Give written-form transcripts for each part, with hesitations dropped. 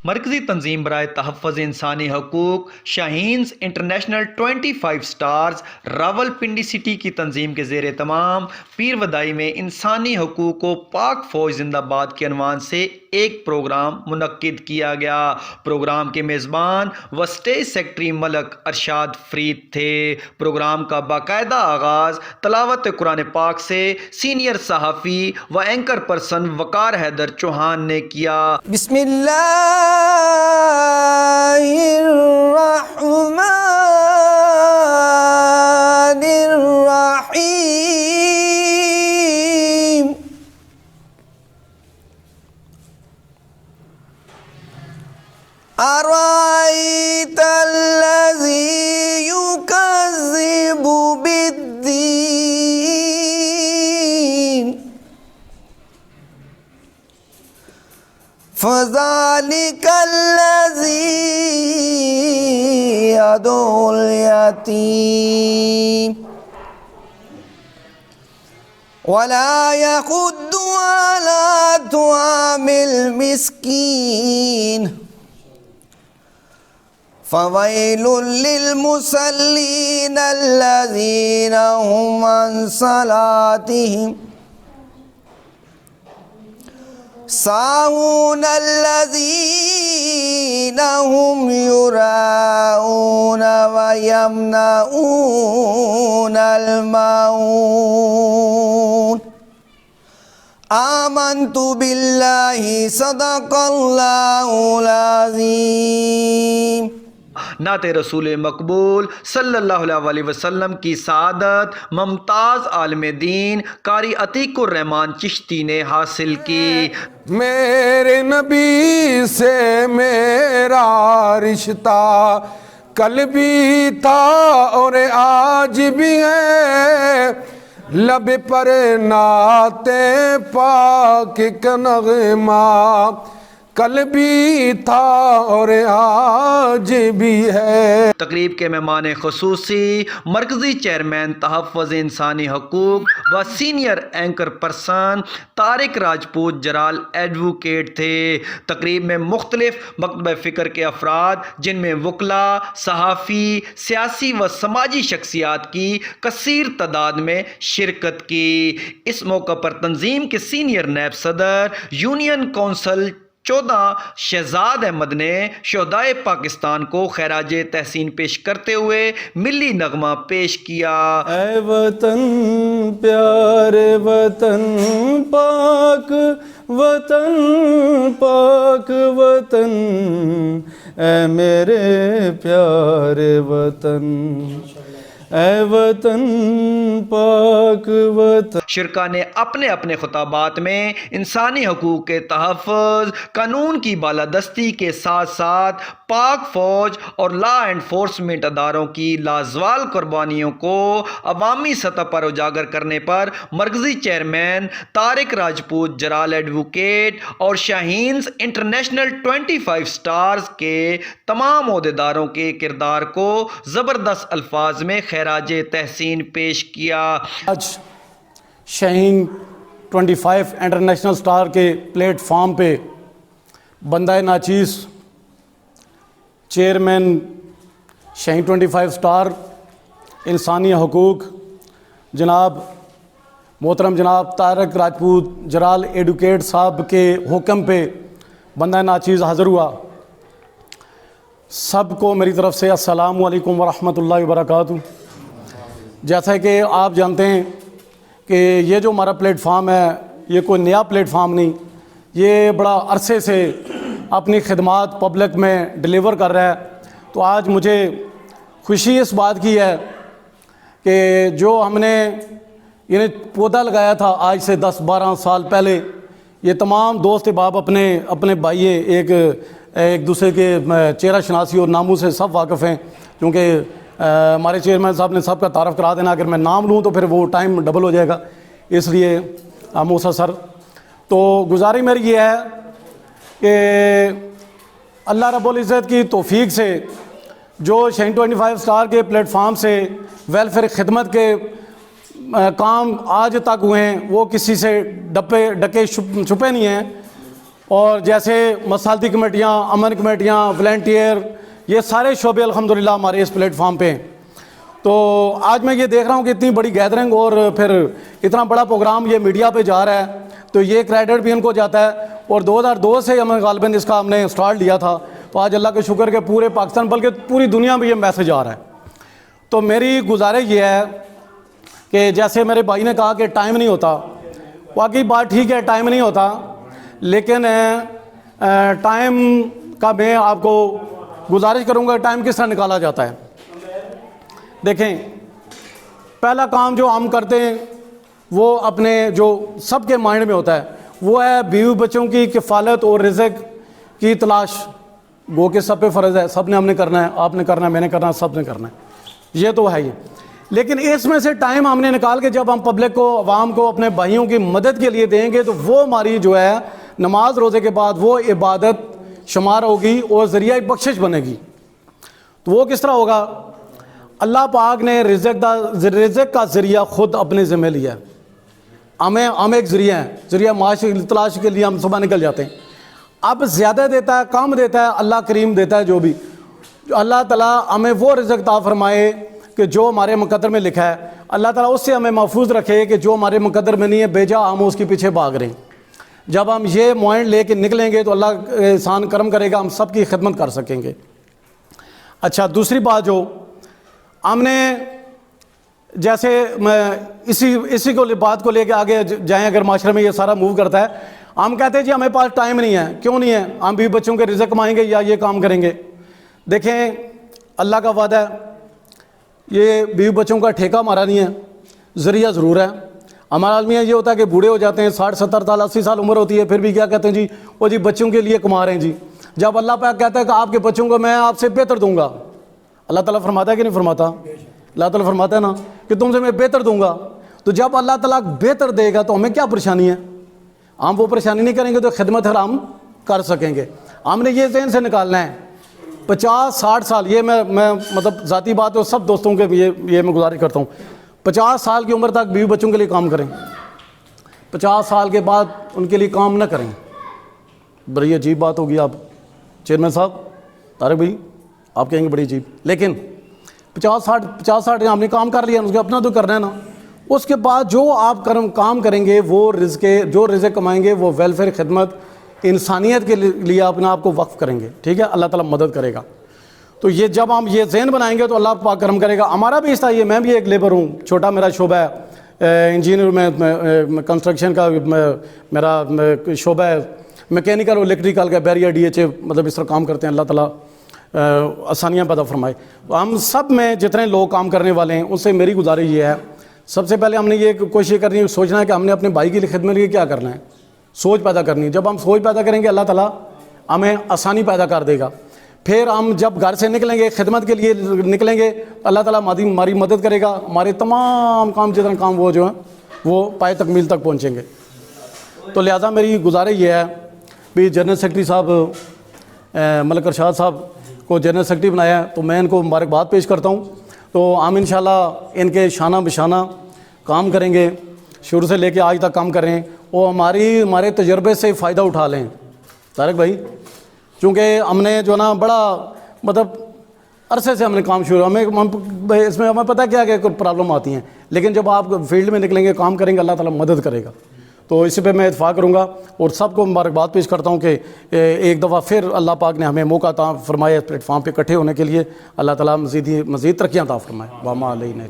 مرکزی تنظیم برائے تحفظ انسانی حقوق شاہینز انٹرنیشنل 25 سٹارز راولپنڈی سٹی کی تنظیم کے زیر اہتمام پیر ودائی میں انسانی حقوق و پاک فوج زندہ باد کے عنوان سے ایک پروگرام منعقد کیا گیا۔ پروگرام کے میزبان و اسٹیج سیکرٹری ملک ارشاد فرید تھے۔ پروگرام کا باقاعدہ آغاز تلاوت قرآن پاک سے سینئر صحافی و اینکر پرسن وقار حیدر چوہان نے کیا۔ بسم اللہ الرحمن الرحیم۔ ارأیت الذی یکذب بالدین فذلک الذی یدعو الیتیم ولا یحض علی طعام المسکین فویل للمصلین الذین هم عن صلاتهم ساہون الذین هم یراؤون ویمنعون الماعون۔ آمنت باللہ صدق اللہ العظیم۔ نعت رسول مقبول صلی اللہ علیہ وسلم کی سعادت ممتاز عالم دین قاری عتیق الرحمن چشتی نے حاصل کی۔ میرے نبی سے میرا رشتہ کل بھی تھا اور آج بھی ہے، لب پر نعت پاک کا نغمہ کل بھی تھا اور آج بھی ہے۔ تقریب کے مہمان خصوصی مرکزی چیئرمین تحفظ انسانی حقوق و senior anchor person Tariq Rajput جرال ایڈوکیٹ تھے۔ تقریب میں مختلف مکتبہ فکر کے افراد جن میں وکلاء، صحافی، سیاسی و سماجی شخصیات کی کثیر تعداد میں شرکت کی۔ اس موقع پر تنظیم کے سینئر نیب صدر یونین کونسل 14 شہزاد احمد نے شہدائے پاکستان کو خراج تحسین پیش کرتے ہوئے ملی نغمہ پیش کیا۔ اے وطن پیارے وطن پاک وطن پاک وطن، اے میرے پیارے وطن، اے وطن پاک وطن۔ شرکا نے اپنے اپنے خطابات میں انسانی حقوق کے تحفظ، قانون کی بالادستی کے ساتھ ساتھ پاک فوج اور لا انفورسمنٹ اداروں کی لازوال قربانیوں کو عوامی سطح پر اجاگر کرنے پر مرکزی چیئرمین طارق راجپوت جرال ایڈوکیٹ اور شاہینز انٹرنیشنل 25 سٹارز کے تمام عہدیداروں کے کردار کو زبردست الفاظ میں خراج تحسین پیش کیا۔ آج شاہین 25 انٹرنیشنل سٹار کے پلیٹ فارم پہ بندہ ناچیز چیئرمین شاہین 25 سٹار انسانی حقوق جناب محترم جناب طارق راجپوت جرال ایڈوکیٹ صاحب کے حکم پہ بندہ ناچیز حاضر ہوا۔ سب کو میری طرف سے السلام علیکم ورحمۃ اللہ وبرکاتہ۔ جیسا کہ آپ جانتے ہیں کہ یہ جو ہمارا پلیٹ فارم ہے یہ کوئی نیا پلیٹ فارم نہیں، یہ بڑا عرصے سے اپنی خدمات پبلک میں ڈیلیور کر رہا ہے۔ تو آج مجھے خوشی اس بات کی ہے کہ جو ہم نے یعنی پودا لگایا تھا آج سے 10-12 سال پہلے، یہ تمام دوست احباب اپنے بھائی ایک دوسرے کے چہرہ شناسی اور ناموں سے سب واقف ہیں، کیونکہ ہمارے چیئرمین صاحب نے سب کا تعارف کرا دینا، اگر میں نام لوں تو پھر وہ ٹائم ڈبل ہو جائے گا، اس لیے موسیٰ سر تو گزارش میری یہ ہے کہ اللہ رب العزت کی توفیق سے جو شاہین 25 سٹار کے پلیٹ فارم سے ویلفیئر خدمت کے کام آج تک ہوئے ہیں وہ کسی سے ڈکے چھپے نہیں ہیں، اور جیسے مصالحتی کمیٹیاں، امن کمیٹیاں، والنٹیئر، یہ سارے شعبے الحمدللہ ہمارے اس پلیٹ فارم پہ ہیں۔ تو آج میں یہ دیکھ رہا ہوں کہ اتنی بڑی گیدرنگ اور پھر اتنا بڑا پروگرام یہ میڈیا پہ جا رہا ہے، تو یہ کریڈٹ بھی ان کو جاتا ہے۔ اور 2002 سے ہمیں غالباً اس کا ہم نے اسٹارٹ لیا تھا، تو آج اللہ کا شکر کہ پورے پاکستان بلکہ پوری دنیا میں یہ میسج آ رہا ہے۔ تو میری گزارش یہ ہے کہ جیسے میرے بھائی نے کہا کہ ٹائم نہیں ہوتا، واقعی بات ٹھیک ہے، ٹائم نہیں ہوتا، لیکن ٹائم کا میں آپ کو گزارش کروں گا ٹائم کس طرح نکالا جاتا ہے۔ دیکھیں، پہلا کام جو ہم کرتے ہیں وہ اپنے جو سب کے مائنڈ میں ہوتا ہے وہ ہے بیوی بچوں کی کفالت اور رزق کی تلاش، گو کہ سب پہ فرض ہے، سب نے ہم نے کرنا ہے، آپ نے کرنا ہے، میں نے کرنا ہے، سب نے کرنا ہے، یہ تو ہے ہی۔ لیکن اس میں سے ٹائم ہم نے نکال کے جب ہم پبلک کو، عوام کو، اپنے بھائیوں کی مدد کے لیے دیں گے تو وہ ہماری جو ہے نماز روزے کے بعد وہ عبادت شمار ہوگی اور ذریعہ بخشش بنے گی۔ تو وہ کس طرح ہوگا؟ اللہ پاک نے رزق کا ذریعہ خود اپنے ذمہ لیا ہے۔ ہم ایک ذریعہ ہیں، ذریعہ معاش تلاش کے لیے ہم صبح نکل جاتے ہیں۔ اب زیادہ دیتا ہے، کم دیتا ہے، اللہ کریم دیتا ہے جو بھی۔ اللہ تعالیٰ ہمیں وہ رزق عطا فرمائے کہ جو ہمارے مقدر میں لکھا ہے، اللہ تعالیٰ اس سے ہمیں محفوظ رکھے کہ جو ہمارے مقدر میں نہیں ہے بیجا ہم اس کے پیچھے بھاگ رہے ہیں۔ جب ہم یہ مائنڈ لے کے نکلیں گے تو اللہ احسان کرم کرے گا، ہم سب کی خدمت کر سکیں گے۔ اچھا، دوسری بات جو ہم نے، جیسے میں اسی کو بات کو لے کے آگے جائیں، اگر معاشرے میں یہ سارا موو کرتا ہے، ہم کہتے ہیں جی ہمیں پاس ٹائم نہیں ہے۔ کیوں نہیں ہے؟ ہم بھی بچوں کے رزق کمائیں گے یا یہ کام کریں گے۔ دیکھیں، اللہ کا وعدہ ہے، یہ بیوی بچوں کا ٹھیکہ ہمارا نہیں ہے، ذریعہ ضرور ہے۔ ہمارا المیہ یہ ہوتا ہے کہ بوڑھے ہو جاتے ہیں، 60 70 سال 80 سال عمر ہوتی ہے، پھر بھی کیا کہتے ہیں جی وہ جی بچوں کے لیے کما رہے ہیں جی۔ جب اللہ پاک کہتا ہے کہ آپ کے بچوں کو میں آپ سے بہتر دوں گا، اللہ تعالیٰ فرماتا ہے کہ نہیں فرماتا؟ اللہ تعالیٰ فرماتا ہے نا کہ تم سے میں بہتر دوں گا۔ تو جب اللہ تعالیٰ بہتر دے گا تو ہمیں کیا پریشانی ہے؟ ہم وہ پریشانی نہیں کریں گے تو خدمت حرام کر سکیں گے۔ ہم نے یہ ذہن سے نکالنا ہے 50 60 سال، یہ میں مطلب ذاتی بات ہے، سب دوستوں کے یہ میں گزارش کرتا ہوں، 50 سال کی عمر تک بیوی بچوں کے لیے کام کریں، 50 سال کے بعد ان کے لیے کام نہ کریں۔ بڑی عجیب بات ہوگی، آپ چیئرمین صاحب طارق بھائی آپ کہیں گے بڑی عجیب، لیکن 50 60 ہم نے کام کر لیا، اس کے اپنا تو کرنا ہے نا۔ اس کے بعد جو آپ کام کریں گے وہ جو رزق کمائیں گے وہ ویلفیئر، خدمت، انسانیت کے لیے اپنا آپ کو وقف کریں گے، ٹھیک ہے؟ اللہ تعالیٰ مدد کرے گا۔ تو یہ جب ہم یہ ذہن بنائیں گے تو اللہ پاک کرم کرے گا۔ ہمارا بھی حصہ یہ، میں بھی ایک لیبر ہوں، چھوٹا میرا شعبہ ہے انجینئر میں کنسٹرکشن کا، میرا شعبہ ہے میکینیکل اور الیکٹریکل کا، بیریا ڈی ایچ اے، مطلب اس طرح کام کرتے ہیں۔ اللہ تعالیٰ آسانیاں پیدا فرمائے۔ تو ہم سب میں جتنے لوگ کام کرنے والے ہیں ان سے میری گزارش یہ ہے، سب سے پہلے ہم نے یہ کوشش کرنی ہے، سوچنا ہے کہ ہم نے اپنے بھائی کی خدمت کے لیے کیا کرنا ہے، سوچ پیدا کرنی ہے۔ جب ہم سوچ پیدا کریں گے اللہ تعالیٰ ہمیں آسانی پیدا کر دے گا۔ پھر ہم جب گھر سے نکلیں گے، خدمت کے لیے نکلیں گے، اللہ تعالیٰ ہماری مدد کرے گا، ہمارے تمام کام جتنے کام وہ جو ہیں وہ پائے تکمیل تک پہنچیں گے۔ تو لہٰذا میری گزارش یہ ہے بھی جنرل سیکرٹری صاحب ملک ارشاد صاحب کو جنرل سیکرٹری بنایا ہے، تو میں ان کو مبارکباد پیش کرتا ہوں۔ تو ہم انشاءاللہ ان کے شانہ بشانہ کام کریں گے، شروع سے لے کے آج تک کام کر رہے ہیں، اور ہمارے تجربے سے فائدہ اٹھا لیں طارق بھائی، چونکہ ہم نے جو نا بڑا مطلب عرصے سے ہم نے کام شروع، اس میں ہمیں پتہ کیا کہ پرابلم آتی ہیں، لیکن جب آپ فیلڈ میں نکلیں گے، کام کریں گے، اللہ تعالیٰ مدد کرے گا۔ تو اسی پہ میں اتفاق کروں گا اور سب کو مبارکباد پیش کرتا ہوں کہ ایک دفعہ پھر اللہ پاک نے ہمیں موقع عطا فرمایا اس پلیٹ فارم پہ اکٹھے ہونے کے لیے۔ اللہ تعالیٰ مزید ترقیاں عطا فرمائے۔ واما علینا۔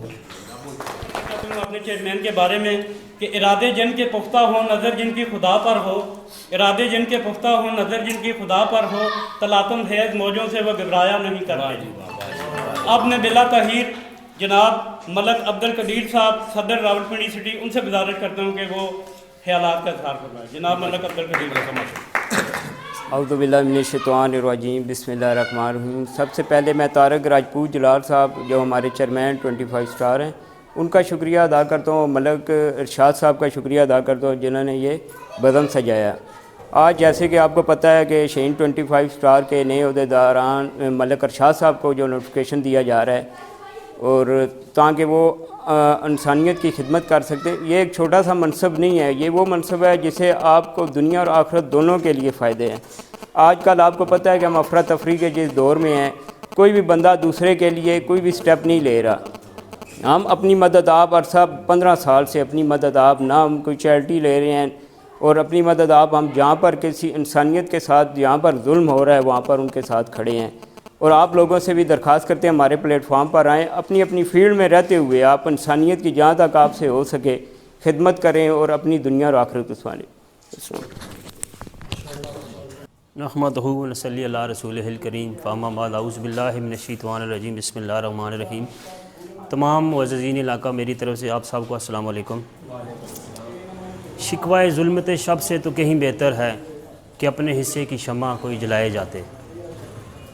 اپنے چیئرمین کے بارے میں کہ ارادے جن کے پختہ ہوں، نظر جن کی خدا پر ہو، ارادے جن کے پختہ ہوں، نظر جن کی خدا پر ہو، تلاطم خیز موجوں سے وہ گھبرایا نہیں کرتے۔ اب نے بلا تحیر جناب ملک عبد القدیر صاحب صدر راولپنڈی سٹی، ان سے گزارش کرتا ہوں کہ وہ خیالات کا اظہار فرمائیں۔ جناب ملک عبد القدیر۔ اعوذ باللہ من الشیطان الرجیم، بسم اللہ الرحمن الرحیم۔ سب سے پہلے میں طارق راجپوت جلال صاحب جو ہمارے چیئرمین 25 اسٹار ہیں ان کا شکریہ ادا کرتا ہوں، ملک ارشاد صاحب کا شکریہ ادا کرتا ہوں جنہوں نے یہ بدن سجایا۔ آج جیسے کہ آپ کو پتہ ہے کہ شہین 25 اسٹار کے نئے عہدیداران ملک ارشاد صاحب کو جو نوٹیفیکیشن دیا جا رہا ہے، اور تاکہ وہ انسانیت کی خدمت کر سکتے. یہ ایک چھوٹا سا منصب نہیں ہے, یہ وہ منصب ہے جسے آپ کو دنیا اور آخرت دونوں کے لیے فائدے ہیں. آج کل آپ کو پتہ ہے کہ ہم افراتفری کے جس دور میں ہیں, کوئی بھی بندہ دوسرے کے لیے کوئی بھی سٹیپ نہیں لے رہا. ہم اپنی مدد آپ عرصہ 15 سال سے اپنی مدد آپ نہ ہم کوئی چیریٹی لے رہے ہیں, اور اپنی مدد آپ ہم جہاں پر کسی انسانیت کے ساتھ جہاں پر ظلم ہو رہا ہے وہاں پر ان کے ساتھ کھڑے ہیں. اور آپ لوگوں سے بھی درخواست کرتے ہیں ہمارے پلیٹ فارم پر آئیں, اپنی اپنی فیلڈ میں رہتے ہوئے آپ انسانیت کی جہاں تک آپ سے ہو سکے خدمت کریں اور اپنی دنیا اور آخرت سنواریں. نحمدہ و نصلی علی رسولہ الکریم فاما بعد اعوذ باللہ من الشیطان الرجیم بسم اللہ الرحمن الرحیم. تمام معززین علاقہ میری طرف سے آپ سب کو السلام علیکم. شکوہ ظلمت شب سے تو کہیں بہتر ہے کہ اپنے حصے کی شمع کوئی جلائے جاتے.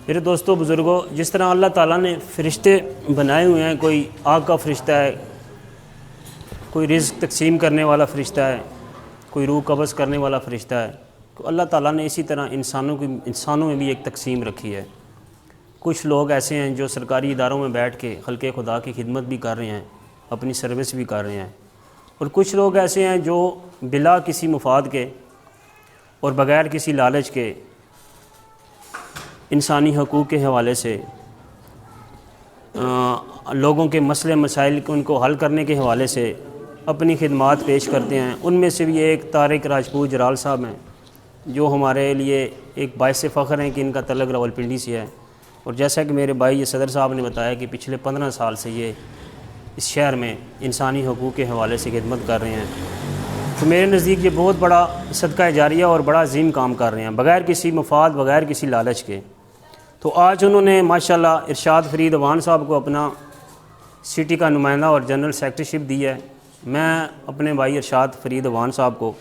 میرے دوستو بزرگوں, جس طرح اللہ تعالیٰ نے فرشتے بنائے ہوئے ہیں, کوئی آگ کا فرشتہ ہے, کوئی رزق تقسیم کرنے والا فرشتہ ہے, کوئی روح قبض کرنے والا فرشتہ ہے, تو اللہ تعالیٰ نے اسی طرح انسانوں میں بھی ایک تقسیم رکھی ہے. کچھ لوگ ایسے ہیں جو سرکاری اداروں میں بیٹھ کے خلق خدا کی خدمت بھی کر رہے ہیں, اپنی سروس بھی کر رہے ہیں, اور کچھ لوگ ایسے ہیں جو بلا کسی مفاد کے اور بغیر کسی لالچ کے انسانی حقوق کے حوالے سے لوگوں کے مسئلے مسائل ان کو حل کرنے کے حوالے سے اپنی خدمات پیش کرتے ہیں. ان میں سے بھی ایک طارق راجپوت جرال صاحب ہیں جو ہمارے لیے ایک باعث فخر ہیں کہ ان کا تعلق راولپنڈی سے ہے. اور جیسا کہ میرے بھائی صدر صاحب نے بتایا کہ پچھلے 15 سال سے یہ اس شہر میں انسانی حقوق کے حوالے سے خدمت کر رہے ہیں. تو میرے نزدیک یہ بہت بڑا صدقہ جاریہ اور بڑا عظیم کام کر رہے ہیں بغیر کسی مفاد بغیر کسی لالچ کے. تو آج انہوں نے ماشاءاللہ ارشاد فرید اوان صاحب کو اپنا سٹی کا نمائندہ اور جنرل سیکرٹریشپ دی ہے. میں اپنے بھائی ارشاد فرید اوان صاحب کو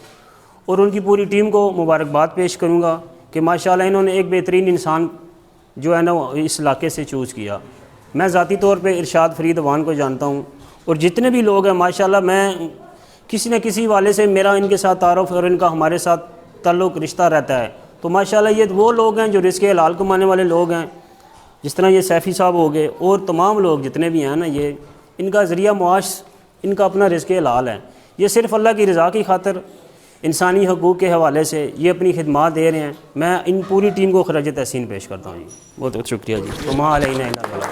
اور ان کی پوری ٹیم کو مبارکباد پیش کروں گا کہ ماشاءاللہ انہوں نے ایک بہترین انسان جو ہے نا اس علاقے سے چوز کیا. میں ذاتی طور پہ ارشاد فرید اوان کو جانتا ہوں, اور جتنے بھی لوگ ہیں ماشاءاللہ میں کسی نہ کسی والے سے میرا ان کے ساتھ تعارف اور ان کا ہمارے ساتھ تعلق رشتہ رہتا ہے. تو ماشاءاللہ یہ وہ لوگ ہیں جو رزق حلال کمانے والے لوگ ہیں, جس طرح یہ سیفی صاحب ہو گئے اور تمام لوگ جتنے بھی ہیں نا, یہ ان کا ذریعہ معاش ان کا اپنا رزق حلال ہے. یہ صرف اللہ کی رضا کی خاطر انسانی حقوق کے حوالے سے یہ اپنی خدمات دے رہے ہیں. میں ان پوری ٹیم کو خراج تحسین پیش کرتا ہوں. جی بہت بہت شکریہ جی. وما علینا الا البلاغ.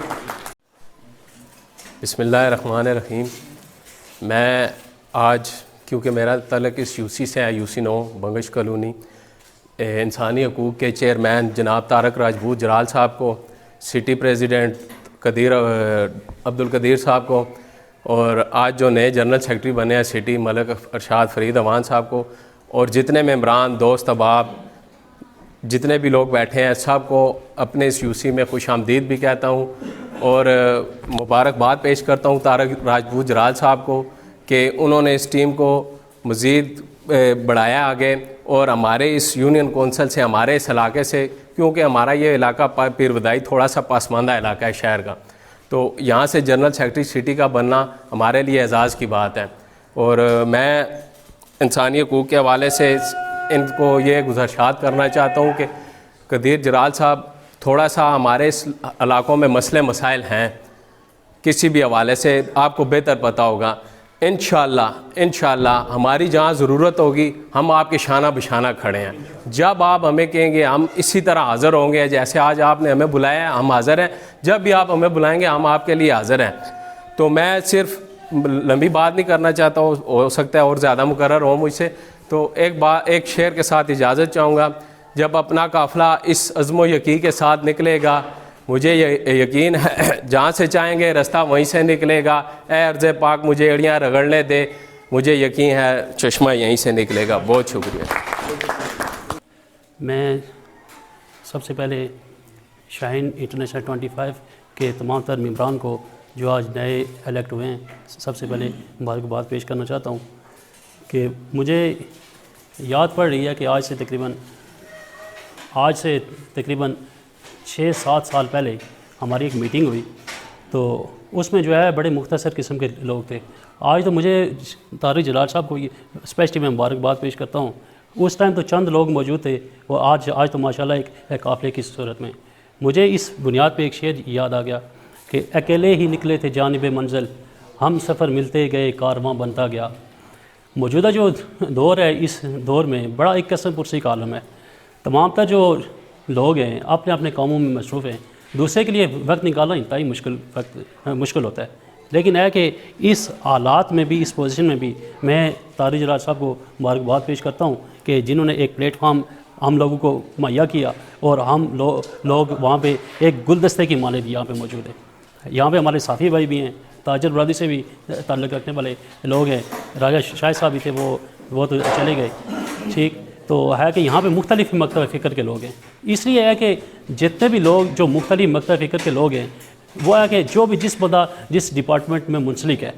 بسم اللہ الرحمن الرحیم. میں آج کیونکہ میرا تعلق اس یو سی سے ہے, UC9 بنگش کالونی, انسانی حقوق کے چیئرمین جناب طارق راجپوت جرال صاحب کو, سٹی پریزیڈنٹ عبدالقدیر صاحب کو, اور آج جو نئے جنرل سیکرٹری بنے ہیں سٹی ملک ارشاد فرید اوان صاحب کو, اور جتنے ممبران دوست احباب جتنے بھی لوگ بیٹھے ہیں سب کو اپنے اس UC میں خوش آمدید بھی کہتا ہوں, اور مبارکباد پیش کرتا ہوں طارق راجپوت جرال صاحب کو کہ انہوں نے اس ٹیم کو مزید بڑھایا آگے, اور ہمارے اس یونین کونسل سے ہمارے اس علاقے سے, کیونکہ ہمارا یہ علاقہ پیر بدائی تھوڑا سا پسماندہ علاقہ ہے شہر کا, تو یہاں سے جنرل سیکرٹری سٹی کا بننا ہمارے لیے اعزاز کی بات ہے. اور میں انسانی حقوق کے حوالے سے ان کو یہ گزارشات کرنا چاہتا ہوں کہ قدیر جرال صاحب تھوڑا سا ہمارے اس علاقوں میں مسئلے مسائل ہیں کسی بھی حوالے سے, آپ کو بہتر پتہ ہوگا. انشاءاللہ ہماری جہاں ضرورت ہوگی ہم آپ کے شانہ بشانہ کھڑے ہیں. جب آپ ہمیں کہیں گے ہم اسی طرح حاضر ہوں گے, جیسے آج آپ نے ہمیں بلایا ہے ہم حاضر ہیں, جب بھی آپ ہمیں بلائیں گے ہم آپ کے لیے حاضر ہیں. تو میں صرف لمبی بات نہیں کرنا چاہتا ہوں, ہو سکتا ہے اور زیادہ مقرر ہو مجھ سے, تو ایک شعر کے ساتھ اجازت چاہوں گا. جب اپنا قافلہ اس عزم و یقین کے ساتھ نکلے گا, مجھے یقین ہے جہاں سے چاہیں گے رستہ وہیں سے نکلے گا. اے ارض پاک مجھے ایڑیاں رگڑنے دے, مجھے یقین ہے چشمہ یہیں سے نکلے گا. بہت شکریہ. میں سب سے پہلے شاہین انٹرنیشنل 25 کے تمام تر ممبران کو جو آج نئے الیکٹ ہوئے ہیں سب سے پہلے مبارکباد پیش کرنا چاہتا ہوں کہ مجھے یاد پڑ رہی ہے کہ آج سے تقریباً 6-7 سال پہلے ہماری ایک میٹنگ ہوئی, تو اس میں جو ہے بڑے مختصر قسم کے لوگ تھے. آج تو مجھے طارق جرال صاحب کو اسپیشلی میں مبارکباد پیش کرتا ہوں. اس ٹائم تو چند لوگ موجود تھے, وہ آج تو ماشاءاللہ ایک قافلے کی صورت میں. مجھے اس بنیاد پہ ایک شعر یاد آ گیا کہ اکیلے ہی نکلے تھے جانب منزل، ہم سفر ملتے گئے کارواں بنتا گیا۔ موجودہ جو دور ہے، اس دور میں بڑا ایک قسم پرسی کا عالم ہے۔ تمام تر جو لوگ ہیں اپنے اپنے کاموں میں مصروف ہیں، دوسرے کے لیے وقت نکالنا انتہائی مشکل ہوتا ہے، لیکن ہے کہ اس حالات میں بھی، اس پوزیشن میں بھی میں طارق جلال صاحب کو مبارکباد پیش کرتا ہوں کہ جنہوں نے ایک پلیٹ فارم ہم لوگوں کو مہیا کیا، اور ہم لوگ وہاں پہ ایک گلدستے کی مانند یہاں پہ موجود ہیں۔ یہاں پہ ہمارے ساتھی بھائی بھی ہیں، تاجر برادری سے بھی تعلق رکھنے والے لوگ ہیں، راجہ شاہد صاحب بھی تھے، وہ تو چلے گئے، ٹھیک۔ تو ہے کہ یہاں پہ مختلف مکتب فکر کے لوگ ہیں، اس لیے ہے کہ جتنے بھی لوگ جو مختلف مکتب فکر کے لوگ ہیں، وہ ہے کہ جو بھی جس بندہ جس ڈپارٹمنٹ میں منسلک ہے،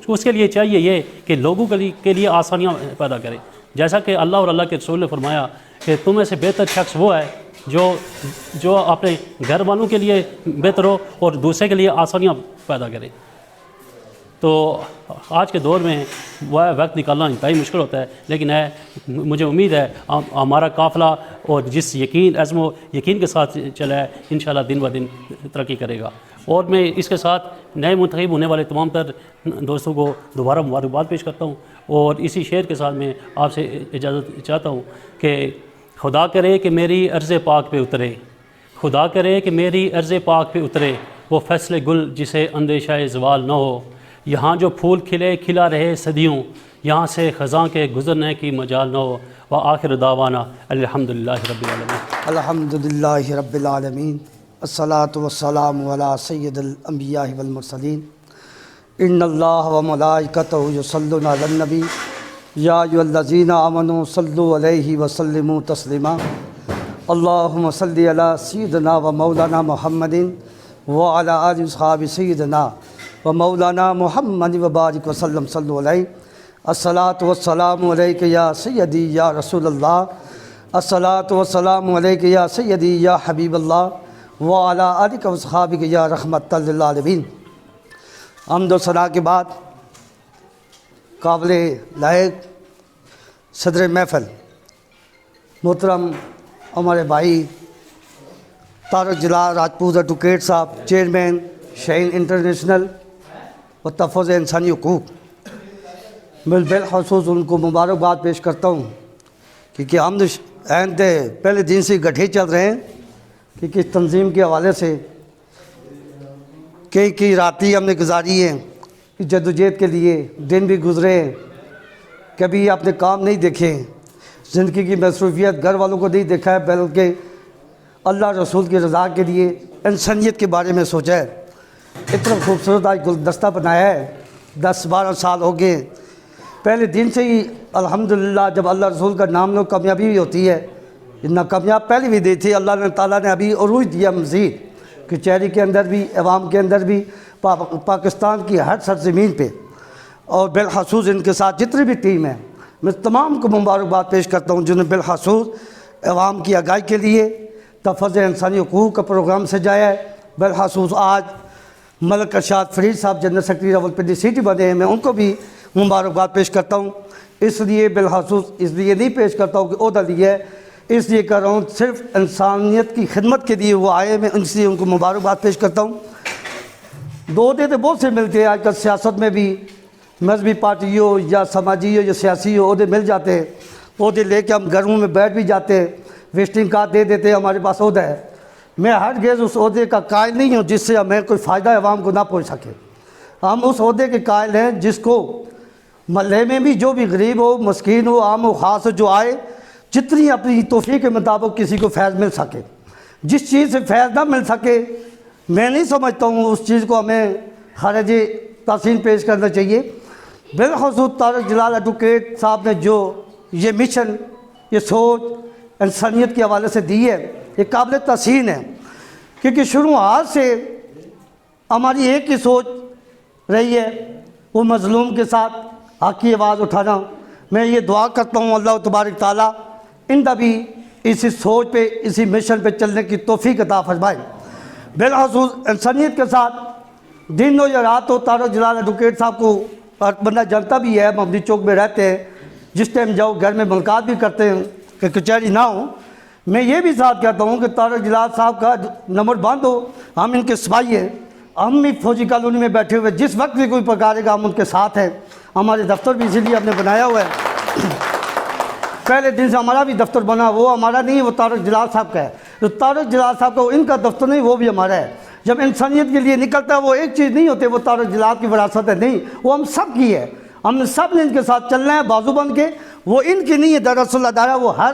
اس کے لیے چاہیے یہ کہ لوگوں کے لیے آسانیاں پیدا کرے، جیسا کہ اللہ اور اللہ کے رسول نے فرمایا کہ تم میں سے بہتر شخص وہ ہے جو اپنے گھر والوں کے لیے بہتر ہو اور دوسرے کے لیے آسانیاں پیدا کرے۔ تو آج کے دور میں وہ وقت نکالنا انتہائی مشکل ہوتا ہے، لیکن مجھے امید ہے ہمارا قافلہ اور جس عزم و یقین کے ساتھ چلا ہے، انشاءاللہ دن بہ دن ترقی کرے گا۔ اور میں اس کے ساتھ نئے منتخب ہونے والے تمام تر دوستوں کو دوبارہ مبارکباد پیش کرتا ہوں، اور اسی شعر کے ساتھ میں آپ سے اجازت چاہتا ہوں کہ خدا کرے کہ میری عرض پاک پہ اترے، خدا کرے کہ میری عرض پاک پہ اترے وہ فصل گل جسے اندیشہ زوال نہ ہو، یہاں جو پھول کھلے کھلا رہے صدیوں، یہاں سے خزاں کے گزرنے کی مجال نہ ہو۔ وآخر دعوانا الحمدللہ رب العالمین۔ الحمدللہ رب العالمین، الصلاۃ والسلام علی سید الانبیاء والمرسلین، ان اللہ و ملائکتہ یصلون علی النبی یا ایھا الذین آمنوا صلوا علیہ وسلموا تسلیما، اللہم صلی علی سیدنا و مولانا محمد وعلی آلہ وصحبہ سیدنا و مولانا محمد وبارک وسلم صلی علیہ۔ الصلاۃ والسلام علیک یا سیدی یا رسول اللہ، الصلاۃ والسلام علیک یا سیدی یا حبیب اللہ وعلی آلک وصحبہ یا رحمۃ للعالمین۔ حمد و ثنا کے بعد قابل لائق صدر محفل محترم ہمارے بھائی طارق جلال راجپوت ایڈوکیٹ صاحب، چیئرمین شاہین انٹرنیشنل و تحفظ انسانی حقوق، میں بالخصوص ان کو مبارکباد پیش کرتا ہوں کیونکہ ہم پہلے دن سے گٹھے چل رہے ہیں، کیونکہ اس تنظیم کے حوالے سے کئی راتیں ہم نے گزاری ہیں، جدوجہد کے لیے دن بھی گزرے ہیں، کبھی آپ نے کام نہیں دیکھے، زندگی کی مصروفیت گھر والوں کو نہیں دیکھا ہے، بلکہ اللہ رسول کی رضا کے لیے انسانیت کے بارے میں سوچا ہے۔ اتنا خوبصورت آج گلدستہ بنایا ہے، 10-12 سال ہو گئے، پہلے دن سے ہی الحمدللہ جب اللہ رسول کا نام لو کامیابی بھی ہوتی ہے، ناکامیاب پہلے بھی دی تھی، اللہ نے تعالیٰ نے ابھی عروج دیا مزید، کچہری کے اندر بھی، عوام کے اندر بھی، پاکستان کی ہر سرزمین پہ، اور بالخصوص ان کے ساتھ جتنی بھی ٹیم ہے، میں تمام کو مبارکباد پیش کرتا ہوں جنہوں نے بالخصوص عوام کی آگاہی کے لیے تحفظ انسانی حقوق کا پروگرام سجایا ہے۔ بالخصوص آج ملک ارشاد فرید صاحب جنرل سیکرٹری راولپنڈی سٹی بنے ہیں، میں ان کو بھی مبارکباد پیش کرتا ہوں۔ اس لیے بالخصوص اس لیے نہیں پیش کرتا ہوں کہ عہدہ لیا ہے، اس لیے کر رہا ہوں صرف انسانیت کی خدمت کے لیے وہ آئے، میں اس لیے ان کو مبارکباد پیش کرتا ہوں۔ دو عہدے تو بہت سے ملتے ہیں آج کل سیاست میں بھی، مذہبی پارٹی ہو یا سماجی ہو یا سیاسی ہو، عہدے مل جاتے ہیں، عہدے لے کے ہم گھروں میں بیٹھ بھی جاتے ہیں، وزٹنگ کارڈ دے دیتے ہیں ہمارے پاس عہدہ ہے۔ میں ہرگز اس عہدے کا قائل نہیں ہوں جس سے ہمیں کوئی فائدہ عوام کو نہ پہنچ سکے۔ ہم اس عہدے کے قائل ہیں جس کو محلے میں بھی جو بھی غریب ہو، مسکین ہو، عام ہو، خاص ہو، جو آئے جتنی اپنی توفیق کے مطابق کسی کو فیض مل سکے۔ جس چیز سے فیض نہ مل سکے، میں نہیں سمجھتا ہوں اس چیز کو ہمیں خراج تحسین پیش کرنا چاہیے۔ بالخصوص طارق جلال ایڈوکیٹ صاحب نے جو یہ مشن، یہ سوچ انسانیت کے حوالے سے دی ہے، یہ قابل تحسین ہے، کیونکہ شروعات سے ہماری ایک ہی سوچ رہی ہے، وہ مظلوم کے ساتھ حق کی آواز اٹھانا۔ میں یہ دعا کرتا ہوں اللہ تبارک تعالیٰ آئندہ بھی اسی سوچ پہ، اسی مشن پہ چلنے کی توفیق عطا فرمائے۔ بالخصوص انسانیت کے ساتھ دن ہو یا رات ہو، طارق جلال ایڈوکیٹ صاحب کو ہر بندہ جانتا بھی ہے، ممدنی چوک میں رہتے ہیں، جس ٹائم جاؤ گھر میں ملاقات بھی کرتے ہیں کہ کچہری نہ ہو۔ میں یہ بھی ساتھ کہتا ہوں کہ طارق جلال صاحب کا نمبر بند ہو، ہم ان کے سپاہی ہیں، ہم بھی فوجی کالونی میں بیٹھے ہوئے جس وقت بھی کوئی پکارے گا ہم ان کے ساتھ ہیں. ہمارے دفتر بھی اسی لیے ہم نے بنایا ہوا ہے. پہلے دن سے ہمارا بھی دفتر بنا, وہ ہمارا نہیں, وہ طارق جلال صاحب کا ہے. جو طارق جلال صاحب کا, وہ ان کا دفتر نہیں, وہ بھی ہمارا ہے. جب انسانیت کے لیے نکلتا ہے وہ ایک چیز نہیں ہوتی, وہ طارق جلال کی وراثت ہے, نہیں, وہ ہم سب کی ہے. ہم نے سب نے ان کے ساتھ چلنا ہے بازو بن کے. وہ ان کی نہیں ہے دراصل ادارہ, وہ ہر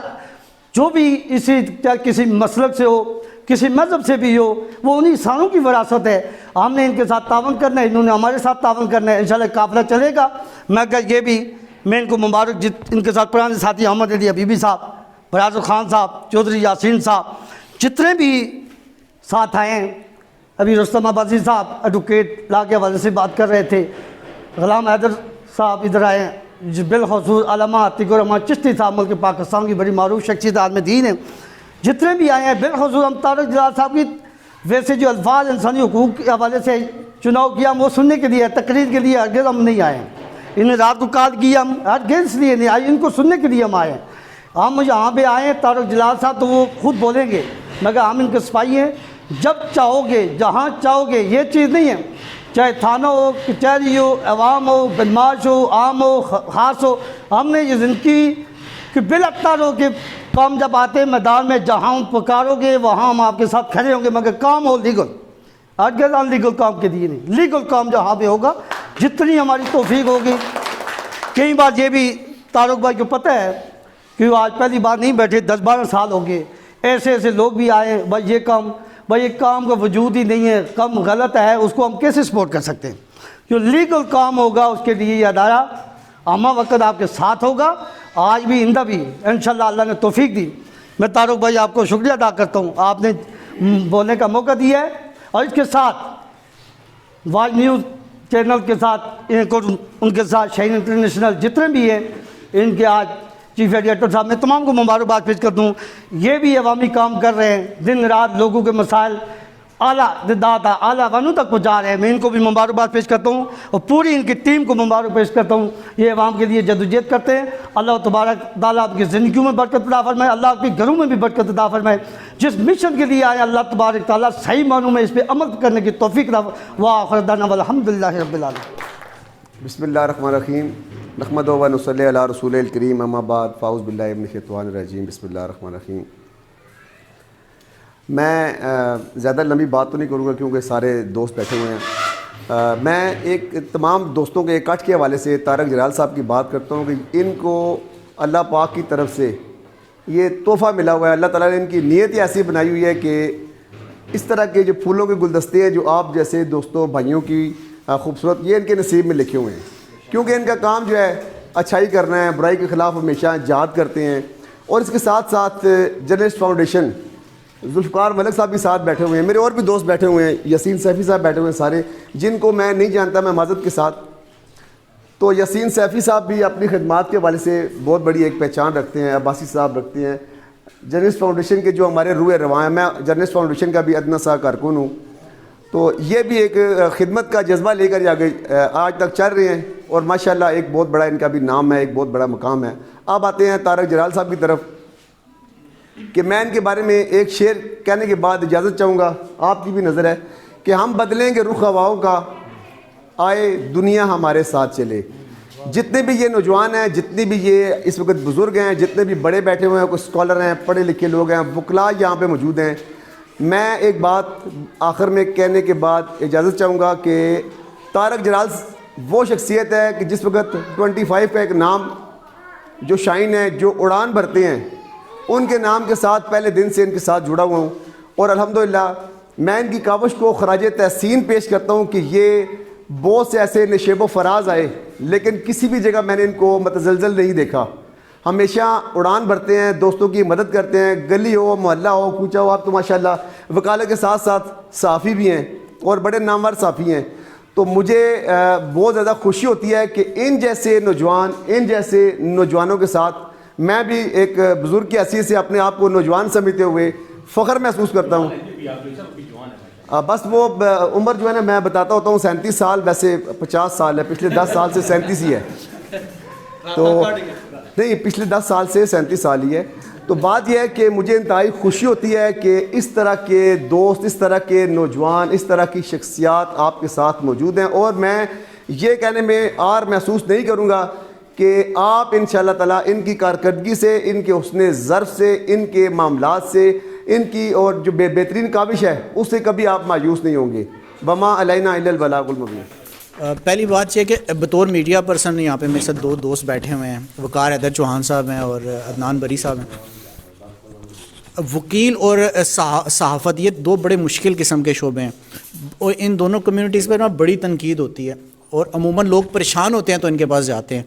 جو بھی اسی کسی مسلک سے ہو, کسی مذہب سے بھی ہو, وہ انہی انسانوں کی وراثت ہے. ہم نے ان کے ساتھ تعاون کرنا ہے, انہوں نے ہمارے ساتھ تعاون کرنا ہے. انشاءاللہ قافلہ چلے گا. میں کہ یہ بھی میں ان کو مبارک, ان کے ساتھ پرانے ساتھی احمد علی حبیبی صاحب, براز خان صاحب, چودھری یاسین صاحب, جتنے بھی ساتھ آئے ہیں. ابھی رستم عباسی صاحب ایڈوکیٹ لا کے حوالے سے بات کر رہے تھے. غلام حیدر صاحب ادھر آئے ہیں. بالخصوص علامہ عتیق الرحمن چشتی صاحب ملک پاکستان کی بڑی معروف شخصیت عالم دین ہیں. جتنے بھی آئے ہیں بالخصوص ہم طارق جلال صاحب کی ویسے جو الفاظ انسانی حقوق کے حوالے سے چناؤ کیا ہم وہ سننے کے لیے, تقریر کے لیے ہرگز ہم نہیں آئے ہیں. انہیں رات کو کال کیا, ہم ہرگز اس لیے نہیں آئے, ان کو سننے کے لیے ہم آئے ہیں. ہم یہاں پہ آئے ہیں طارق جلال صاحب تو وہ خود بولیں گے, مگر ہم ان کے سپاہی ہیں. جب چاہو گے جہاں چاہو گے, یہ چیز نہیں ہے چاہے تھانہ ہو, کچہری ہو, عوام ہو, بدماش ہو, عام ہو, خاص ہو. ہم نے یہ زندگی کہ بالاختیار ہو کہ کام جب آتے میدان میں جہاں پکارو گے وہاں ہم آپ کے ساتھ کھڑے ہوں گے, مگر کام ہو لیگل, ہرگز ان لیگل کام کے لیے نہیں. لیگل کام جہاں پہ ہوگا جتنی ہماری توفیق ہوگی. کئی بار یہ بھی طارق بھائی کو پتہ ہے کہ وہ آج پہلی بار نہیں بیٹھے, 10-12 سال ہو گئے. ایسے ایسے لوگ بھی آئے, بھائی یہ کام کا وجود ہی نہیں ہے, کام غلط ہے, اس کو ہم کیسے سپورٹ کر سکتے ہیں. جو لیگل کام ہوگا اس کے لیے یہ ادارہ ہمہ وقت آپ کے ساتھ ہوگا, آج بھی آئندہ بھی انشاءاللہ. اللہ نے توفیق دی. میں طارق بھائی آپ کو شکریہ ادا کرتا ہوں, آپ نے بولنے کا موقع دیا ہے. اور اس کے ساتھ واج نیوز چینل کے ساتھ ان کے ساتھ شاہین انٹرنیشنل جتنے بھی ہیں, ان کے آج چیف ایڈیٹر صاحب, میں تمام کو مبارکباد پیش کرتا ہوں. یہ بھی عوامی کام کر رہے ہیں, دن رات لوگوں کے مسائل اعلیٰ داتا اعلیٰ ونوں تک پہنچا رہے ہیں. میں ان کو بھی مبارکباد پیش کرتا ہوں اور پوری ان کی ٹیم کو مبارک پیش کرتا ہوں. یہ عوام کے لیے جدوجہد کرتے ہیں. اللہ تبارک تعالیٰ آپ کی زندگیوں میں برکت عطا فرمائے, اللہ آپ کے گھروں میں بھی برکت عطا فرمائے. جس مشن کے لیے آئے اللہ تبارک تعالیٰ صحیح معنوں میں اس پہ عمل کرنے کی توفیق عطا فرمائے. وآخر دعوانا والحمدللہ رب العالمین. بسم اللہ الرحمن الرحیم. نحمدہ و نصلی علی رسول الکریم. اما بعد فاعوذ باللہ من الشیطان الرجیم. بسم اللہ الرحمن الرحیم. میں زیادہ لمبی بات تو نہیں کروں گا کیونکہ سارے دوست بیٹھے ہوئے ہیں. میں ایک تمام دوستوں کے اکٹھ کے حوالے سے طارق جلال صاحب کی بات کرتا ہوں کہ ان کو اللہ پاک کی طرف سے یہ تحفہ ملا ہوا ہے. اللہ تعالیٰ نے ان کی نیت ہی ایسی بنائی ہوئی ہے کہ اس طرح کے جو پھولوں کے گلدستے ہیں جو آپ جیسے دوستوں بھائیوں کی خوبصورت, یہ ان کے نصیب میں لکھے ہوئے ہیں. کیونکہ ان کا کام جو ہے اچھائی کرنا ہے, برائی کے خلاف ہمیشہ جہاد کرتے ہیں. اور اس کے ساتھ ساتھ جرنلسٹ فاؤنڈیشن ذوالفقار ملک صاحب بھی ساتھ بیٹھے ہوئے ہیں, میرے اور بھی دوست بیٹھے ہوئے ہیں, یاسین سیفی صاحب بیٹھے ہوئے ہیں سارے, جن کو میں نہیں جانتا, میں معذرت کے ساتھ. تو یاسین سیفی صاحب بھی اپنی خدمات کے حوالے سے بہت بڑی ایک پہچان رکھتے ہیں, عباسی صاحب رکھتے ہیں. جرنلسٹ فاؤنڈیشن کے جو ہمارے روح رواں ہیں, میں جرنلسٹ فاؤنڈیشن کا بھی ادنیٰ سا کارکن ہوں. تو یہ بھی ایک خدمت کا جذبہ لے کر آج تک چل رہے ہیں اور ماشاءاللہ ایک بہت بڑا ان کا بھی نام ہے, ایک بہت بڑا مقام ہے. اب آتے ہیں طارق جلال صاحب کی طرف کہ میں ان کے بارے میں ایک شعر کہنے کے بعد اجازت چاہوں گا. آپ کی بھی نظر ہے کہ ہم بدلیں گے رخ ہواؤں کا, آئے دنیا ہمارے ساتھ چلے. جتنے بھی یہ نوجوان ہیں, جتنے بھی یہ اس وقت بزرگ ہیں, جتنے بھی بڑے بیٹھے ہوئے ہیں, کوئی اسکالر ہیں, پڑھے لکھے لوگ ہیں, وکلاء یہاں پہ موجود ہیں, میں ایک بات آخر میں کہنے کے بعد اجازت چاہوں گا کہ طارق جلال وہ شخصیت ہے کہ جس وقت 25 کا ایک نام جو شائن ہے, جو اڑان بھرتے ہیں, ان کے نام کے ساتھ پہلے دن سے ان کے ساتھ جڑا ہوا ہوں. اور الحمدللہ میں ان کی کاوش کو خراج تحسین پیش کرتا ہوں کہ یہ بہت سے ایسے نشیب و فراز آئے لیکن کسی بھی جگہ میں نے ان کو متزلزل نہیں دیکھا. ہمیشہ اڑان بھرتے ہیں, دوستوں کی مدد کرتے ہیں, گلی ہو, محلہ ہو, کوچہ ہو. آپ تو ماشاءاللہ وکالت کے ساتھ ساتھ صحافی بھی ہیں اور بڑے نامور صحافی ہیں. تو مجھے بہت زیادہ خوشی ہوتی ہے کہ ان جیسے نوجوانوں کے ساتھ میں بھی ایک بزرگ کی حیثیت سے اپنے آپ کو نوجوان سمجھتے ہوئے فخر محسوس کرتا ہوں. بس وہ عمر جو ہے نا, میں بتاتا ہوتا ہوں 37 سال, ویسے 50 سال ہے, پچھلے 10 سال سے 37 ہی ہے. تو نہیں, پچھلے 10 سال سے 37 سال ہی ہے. تو بات یہ ہے کہ مجھے انتہائی خوشی ہوتی ہے کہ اس طرح کے دوست، اس طرح کے نوجوان، اس طرح کی شخصیات آپ کے ساتھ موجود ہیں، اور میں یہ کہنے میں آر محسوس نہیں کروں گا کہ آپ انشاءاللہ تعالیٰ ان کی کارکردگی سے، ان کے حسن ظرف سے، ان کے معاملات سے، ان کی اور جو بہترین کاوش ہے اس سے کبھی آپ مایوس نہیں ہوں گے. وما علینا الا البلاغ المبین. پہلی بات یہ کہ بطور میڈیا پرسن یہاں پہ میرے ساتھ دو دوست بیٹھے ہوئے ہیں، وقار حیدر چوہان صاحب ہیں اور عدنان بری صاحب ہیں. وکیل اور صحافت یہ دو بڑے مشکل قسم کے شعبے ہیں، اور ان دونوں کمیونٹیز پر بڑی تنقید ہوتی ہے، اور عموماً لوگ پریشان ہوتے ہیں تو ان کے پاس جاتے ہیں.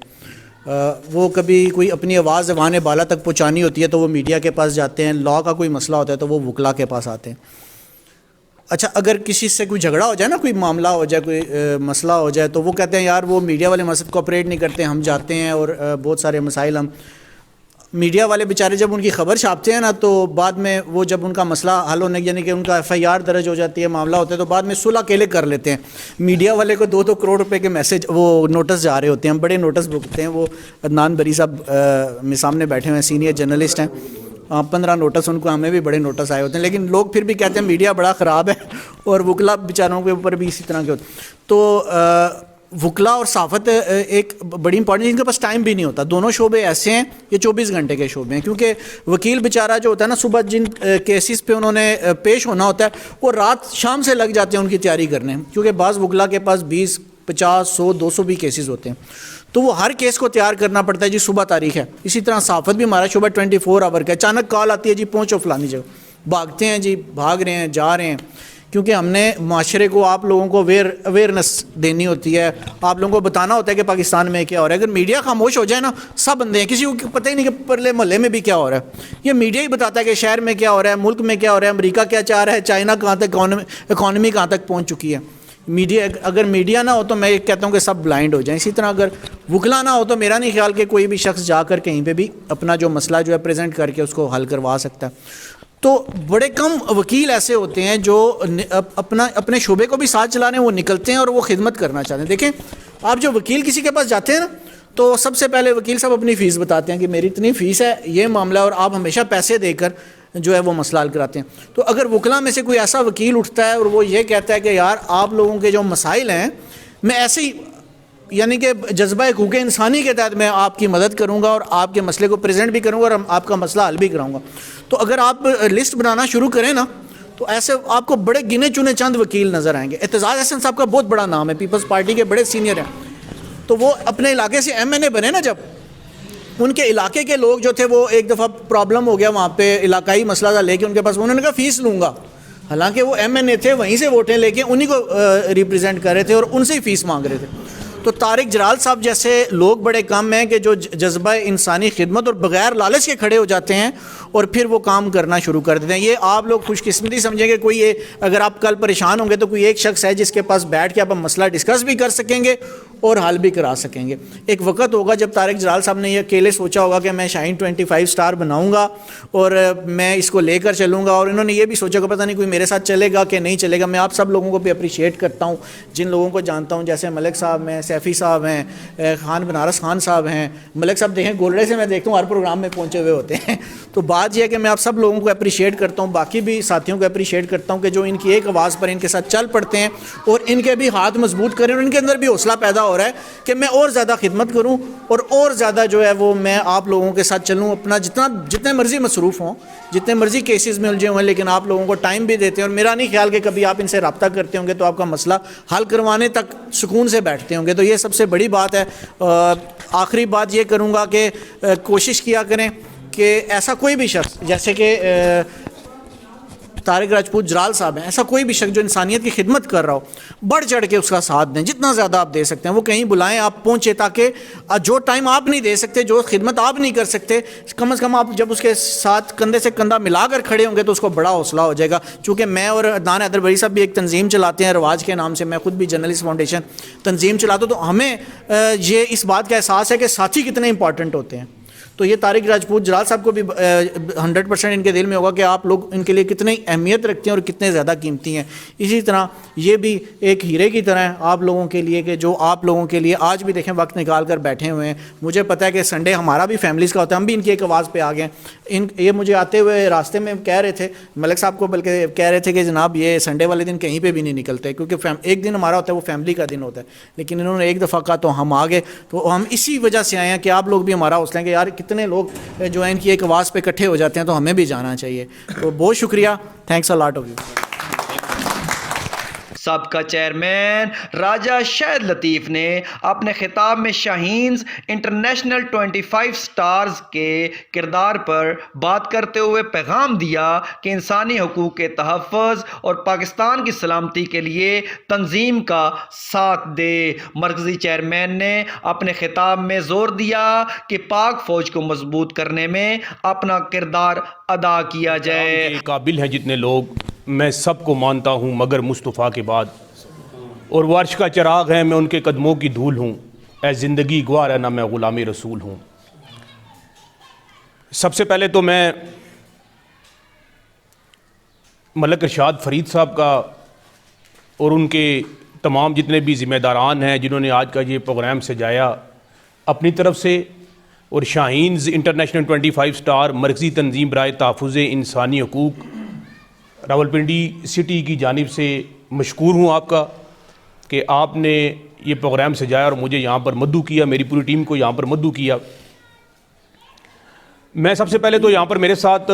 وہ کبھی کوئی اپنی آواز ایوان بالا تک پہنچانی ہوتی ہے تو وہ میڈیا کے پاس جاتے ہیں، لاء کا کوئی مسئلہ ہوتا ہے تو وہ وکلاء کے پاس آتے ہیں. اچھا، اگر کسی سے کوئی جھگڑا ہو جائے نا، کوئی معاملہ ہو جائے، کوئی مسئلہ ہو جائے، تو وہ کہتے ہیں یار وہ میڈیا والے مسئلے کوآپریٹ نہیں کرتے، ہم جاتے ہیں اور بہت سارے مسائل ہم میڈیا والے بیچارے جب ان کی خبر چھاپتے ہیں نا، تو بعد میں وہ جب ان کا مسئلہ حل ہونے یعنی کہ ان کا FIR درج ہو جاتی ہے، معاملہ ہوتا ہے، تو بعد میں صلح اکیلے کر لیتے ہیں. میڈیا والے کو 2-2 کروڑ روپے کے میسج وہ نوٹس جا رہے ہوتے ہیں، ہم بڑے نوٹس بھگتے ہیں. وہ عدنان بری صاحب میرے سامنے بیٹھے ہوئے ہیں، سینئر جرنلسٹ ہیں، 15 نوٹس ان کو، ہمیں بھی بڑے نوٹس آئے ہوتے ہیں، لیکن لوگ پھر بھی کہتے ہیں میڈیا بڑا خراب ہے، اور وکلا بیچاروں کے اوپر بھی اسی طرح کے ہوتے. تو وکلا اور صحافت ایک بڑی امپورٹنٹ، ان کے پاس ٹائم بھی نہیں ہوتا. دونوں شعبے ایسے ہیں، یہ 24 گھنٹے کے شعبے ہیں، کیونکہ وکیل بیچارہ جو ہوتا ہے نا، صبح جن کیسز پہ انہوں نے پیش ہونا ہوتا ہے وہ رات شام سے لگ جاتے ہیں ان کی تیاری کرنے، کیونکہ بعض وکلا کے پاس 20 50 100 200 بھی کیسز ہوتے ہیں، تو وہ ہر کیس کو تیار کرنا پڑتا ہے. جی صبح تاریخ ہے. اسی طرح صحافت بھی ہمارا شعبہ 24 آور کا. اچانک کال آتی ہے جی پہنچو فلانی جگہ، بھاگتے ہیں جی، بھاگ رہے ہیں، جا رہے ہیں، کیونکہ ہم نے معاشرے کو، آپ لوگوں کو اویئرنس دینی ہوتی ہے، آپ لوگوں کو بتانا ہوتا ہے کہ پاکستان میں کیا ہو رہا ہے. اگر میڈیا خاموش ہو جائے نا، سب بندے ہیں، کسی کو پتہ ہی نہیں کہ پرلے محلے میں بھی کیا ہو رہا ہے. یہ میڈیا ہی بتاتا ہے کہ شہر میں کیا ہو رہا ہے، ملک میں کیا ہو رہا ہے، امریکہ کیا چاہ رہا ہے، چائنا کہاں تک اکانومی کہاں تک پہنچ چکی ہے. میڈیا، اگر میڈیا نہ ہو تو میں کہتا ہوں کہ سب بلائنڈ ہو جائیں. اسی طرح اگر وکلا نہ ہو تو میرا نہیں خیال کہ کوئی بھی شخص جا کر کہیں پہ بھی اپنا جو مسئلہ جو ہے پریزنٹ کر کے اس کو حل کروا سکتا ہے. تو بڑے کم وکیل ایسے ہوتے ہیں جو اپنے شعبے کو بھی ساتھ چلا رہے ہیں، وہ نکلتے ہیں اور وہ خدمت کرنا چاہتے ہیں. دیکھیں، آپ جو وکیل کسی کے پاس جاتے ہیں نا، تو سب سے پہلے وکیل صاحب اپنی فیس بتاتے ہیں کہ میری اتنی فیس ہے، یہ معاملہ، اور آپ ہمیشہ پیسے دے کر جو ہے وہ مسئلہ حل کراتے ہیں. تو اگر وکلا میں سے کوئی ایسا وکیل اٹھتا ہے اور وہ یہ کہتا ہے کہ یار آپ لوگوں کے جو مسائل ہیں، میں ایسے ہی یعنی کہ جذبہ حقوق انسانی کے تحت میں آپ کی مدد کروں گا اور آپ کے مسئلے کو پریزنٹ بھی کروں گا اور آپ کا مسئلہ حل بھی کراؤں گا. تو اگر آپ لسٹ بنانا شروع کریں نا، تو ایسے آپ کو بڑے گنے چنے چند وکیل نظر آئیں گے. اعتزاز احسن صاحب کا بہت بڑا نام ہے، پیپلز پارٹی کے بڑے سینئر ہیں. تو وہ اپنے علاقے سے MNA بنے نا، جب ان کے علاقے کے لوگ جو تھے وہ ایک دفعہ پرابلم ہو گیا وہاں پہ، علاقائی مسئلہ تھا لے کے ان کے پاس، انہوں نے کہا فیس لوں گا. حالانکہ وہ MNA تھے، وہیں سے ووٹیں لے کے انہی کو ریپرزینٹ کر رہے تھے اور ان سے ہی فیس مانگ رہے تھے. تو طارق جلال صاحب جیسے لوگ بڑے کم ہیں کہ جو جذبہ انسانی خدمت اور بغیر لالچ کے کھڑے ہو جاتے ہیں اور پھر وہ کام کرنا شروع کر دیتے ہیں. یہ آپ لوگ خوش قسمتی سمجھیں کہ کوئی اگر آپ کل پریشان ہوں گے تو کوئی ایک شخص ہے جس کے پاس بیٹھ کے آپ مسئلہ ڈسکس بھی کر سکیں گے اور حل بھی کرا سکیں گے. ایک وقت ہوگا جب طارق جلال صاحب نے یہ اکیلے سوچا ہوگا کہ میں شاہین 25 اسٹار بناؤں گا اور میں اس کو لے کر چلوں گا، اور انہوں نے یہ بھی سوچا کہ پتہ نہیں کوئی میرے ساتھ چلے گا کہ نہیں چلے گا. میں آپ سب لوگوں کو بھی اپریشیٹ کرتا ہوں جن لوگوں کو جانتا ہوں، جیسے ملک صاحب ہیں، سیفی صاحب ہیں، خان بنارس خان صاحب ہیں. ملک صاحب دیکھیں گولڑے سے میں دیکھتا ہوں ہر پروگرام میں پہنچے ہوئے ہوتے ہیں. تو بات یہ ہے کہ میں آپ سب لوگوں کو اپریشیٹ کرتا ہوں، باقی بھی ساتھیوں کو اپریشیٹ کرتا ہوں کہ جو ان کی ایک آواز پر ان کے ساتھ چل پڑتے ہیں اور ان کے بھی ہاتھ مضبوط کریں، اور ان کے اندر بھی حوصلہ پیدا ہو رہا ہے کہ میں اور زیادہ خدمت کروں اور زیادہ جو ہے وہ میں آپ لوگوں کے ساتھ چلوں. اپنا جتنے مرضی مصروف ہوں، جتنے مرضی کیسز میں الجھے ہوئے ہیں، لیکن آپ لوگوں کو ٹائم بھی دیتے ہیں. اور میرا نہیں خیال کہ کبھی آپ ان سے رابطہ کرتے ہوں گے تو آپ کا مسئلہ حل کروانے تک سکون سے بیٹھتے ہوں گے. تو یہ سب سے بڑی بات ہے. آخری بات یہ کروں گا کہ کوشش کیا کریں کہ ایسا کوئی بھی شخص، جیسے کہ طارق راجپوت جلال صاحب ہیں، ایسا کوئی بھی شخص جو انسانیت کی خدمت کر رہا ہو، بڑھ چڑھ کے اس کا ساتھ دیں. جتنا زیادہ آپ دے سکتے ہیں وہ کہیں بلائیں، آپ پہنچے، تاکہ جو ٹائم آپ نہیں دے سکتے، جو خدمت آپ نہیں کر سکتے، کم از کم آپ جب اس کے ساتھ کندھے سے کندھا ملا کر کھڑے ہوں گے تو اس کو بڑا حوصلہ ہو جائے گا. چونکہ میں اور عدنان حیدر بری صاحب بھی ایک تنظیم چلاتے ہیں رواج کے نام سے، میں خود بھی جرنلسٹ فاؤنڈیشن تنظیم چلاتا ہوں. تو ہمیں یہ اس بات کا احساس ہے کہ ساتھی کتنے امپورٹنٹ ہوتے ہیں. تو یہ طارق راجپوت جلال صاحب کو بھی 100% ان کے دل میں ہوگا کہ آپ لوگ ان کے لیے کتنی اہمیت رکھتے ہیں اور کتنے زیادہ قیمتی ہیں. اسی طرح یہ بھی ایک ہیرے کی طرح ہے آپ لوگوں کے لیے کہ جو آپ لوگوں کے لیے آج بھی دیکھیں وقت نکال کر بیٹھے ہوئے ہیں. مجھے پتہ ہے کہ سنڈے ہمارا بھی فیملیز کا ہوتا ہے, ہم بھی ان کی ایک آواز پہ آ گئے ہیں. یہ مجھے آتے ہوئے راستے میں کہہ رہے تھے ملک صاحب کو, بلکہ کہہ رہے تھے کہ جناب یہ سنڈے والے دن کہیں پہ بھی نہیں نکلتے کیونکہ ایک دن ہمارا ہوتا ہے وہ فیملی کا دن ہوتا ہے, لیکن انہوں نے ایک دفعہ کہا تو ہم آ گئے. تو ہم اسی وجہ سے آئے ہیں کہ آپ لوگ بھی ہمارا حوصلہ ہیں کہ یار کتنے لوگ جو ہیں ان کی ایک آواز پہ اکٹھے ہو جاتے ہیں, تو ہمیں بھی جانا چاہیے. تو بہت شکریہ, thanks a lot of you. سابقہ چیئرمین راجہ شہد لطیف نے اپنے خطاب میں شاہینز انٹرنیشنل 25 سٹارز کے کردار پر بات کرتے ہوئے پیغام دیا کہ انسانی حقوق کے تحفظ اور پاکستان کی سلامتی کے لیے تنظیم کا ساتھ دے. مرکزی چیئرمین نے اپنے خطاب میں زور دیا کہ پاک فوج کو مضبوط کرنے میں اپنا کردار ادا کیا جائے. قابل ہیں جتنے لوگ, میں سب کو مانتا ہوں مگر مصطفیٰ کے بعد, اور وہ عرش کا چراغ ہے, میں ان کے قدموں کی دھول ہوں, اے زندگی گوار ہے نہ میں غلام رسول ہوں. سب سے پہلے تو میں ملک ارشاد فرید صاحب کا اور ان کے تمام جتنے بھی ذمہ داران ہیں جنہوں نے آج کا یہ پروگرام سجایا اپنی طرف سے, اور شاہینز انٹرنیشنل 25 سٹار مرکزی تنظیم برائے تحفظ انسانی حقوق راولپنڈی سٹی کی جانب سے مشکور ہوں آپ کا کہ آپ نے یہ پروگرام سجایا اور مجھے یہاں پر مدعو کیا, میری پوری ٹیم کو یہاں پر مدعو کیا. میں سب سے پہلے تو یہاں پر میرے ساتھ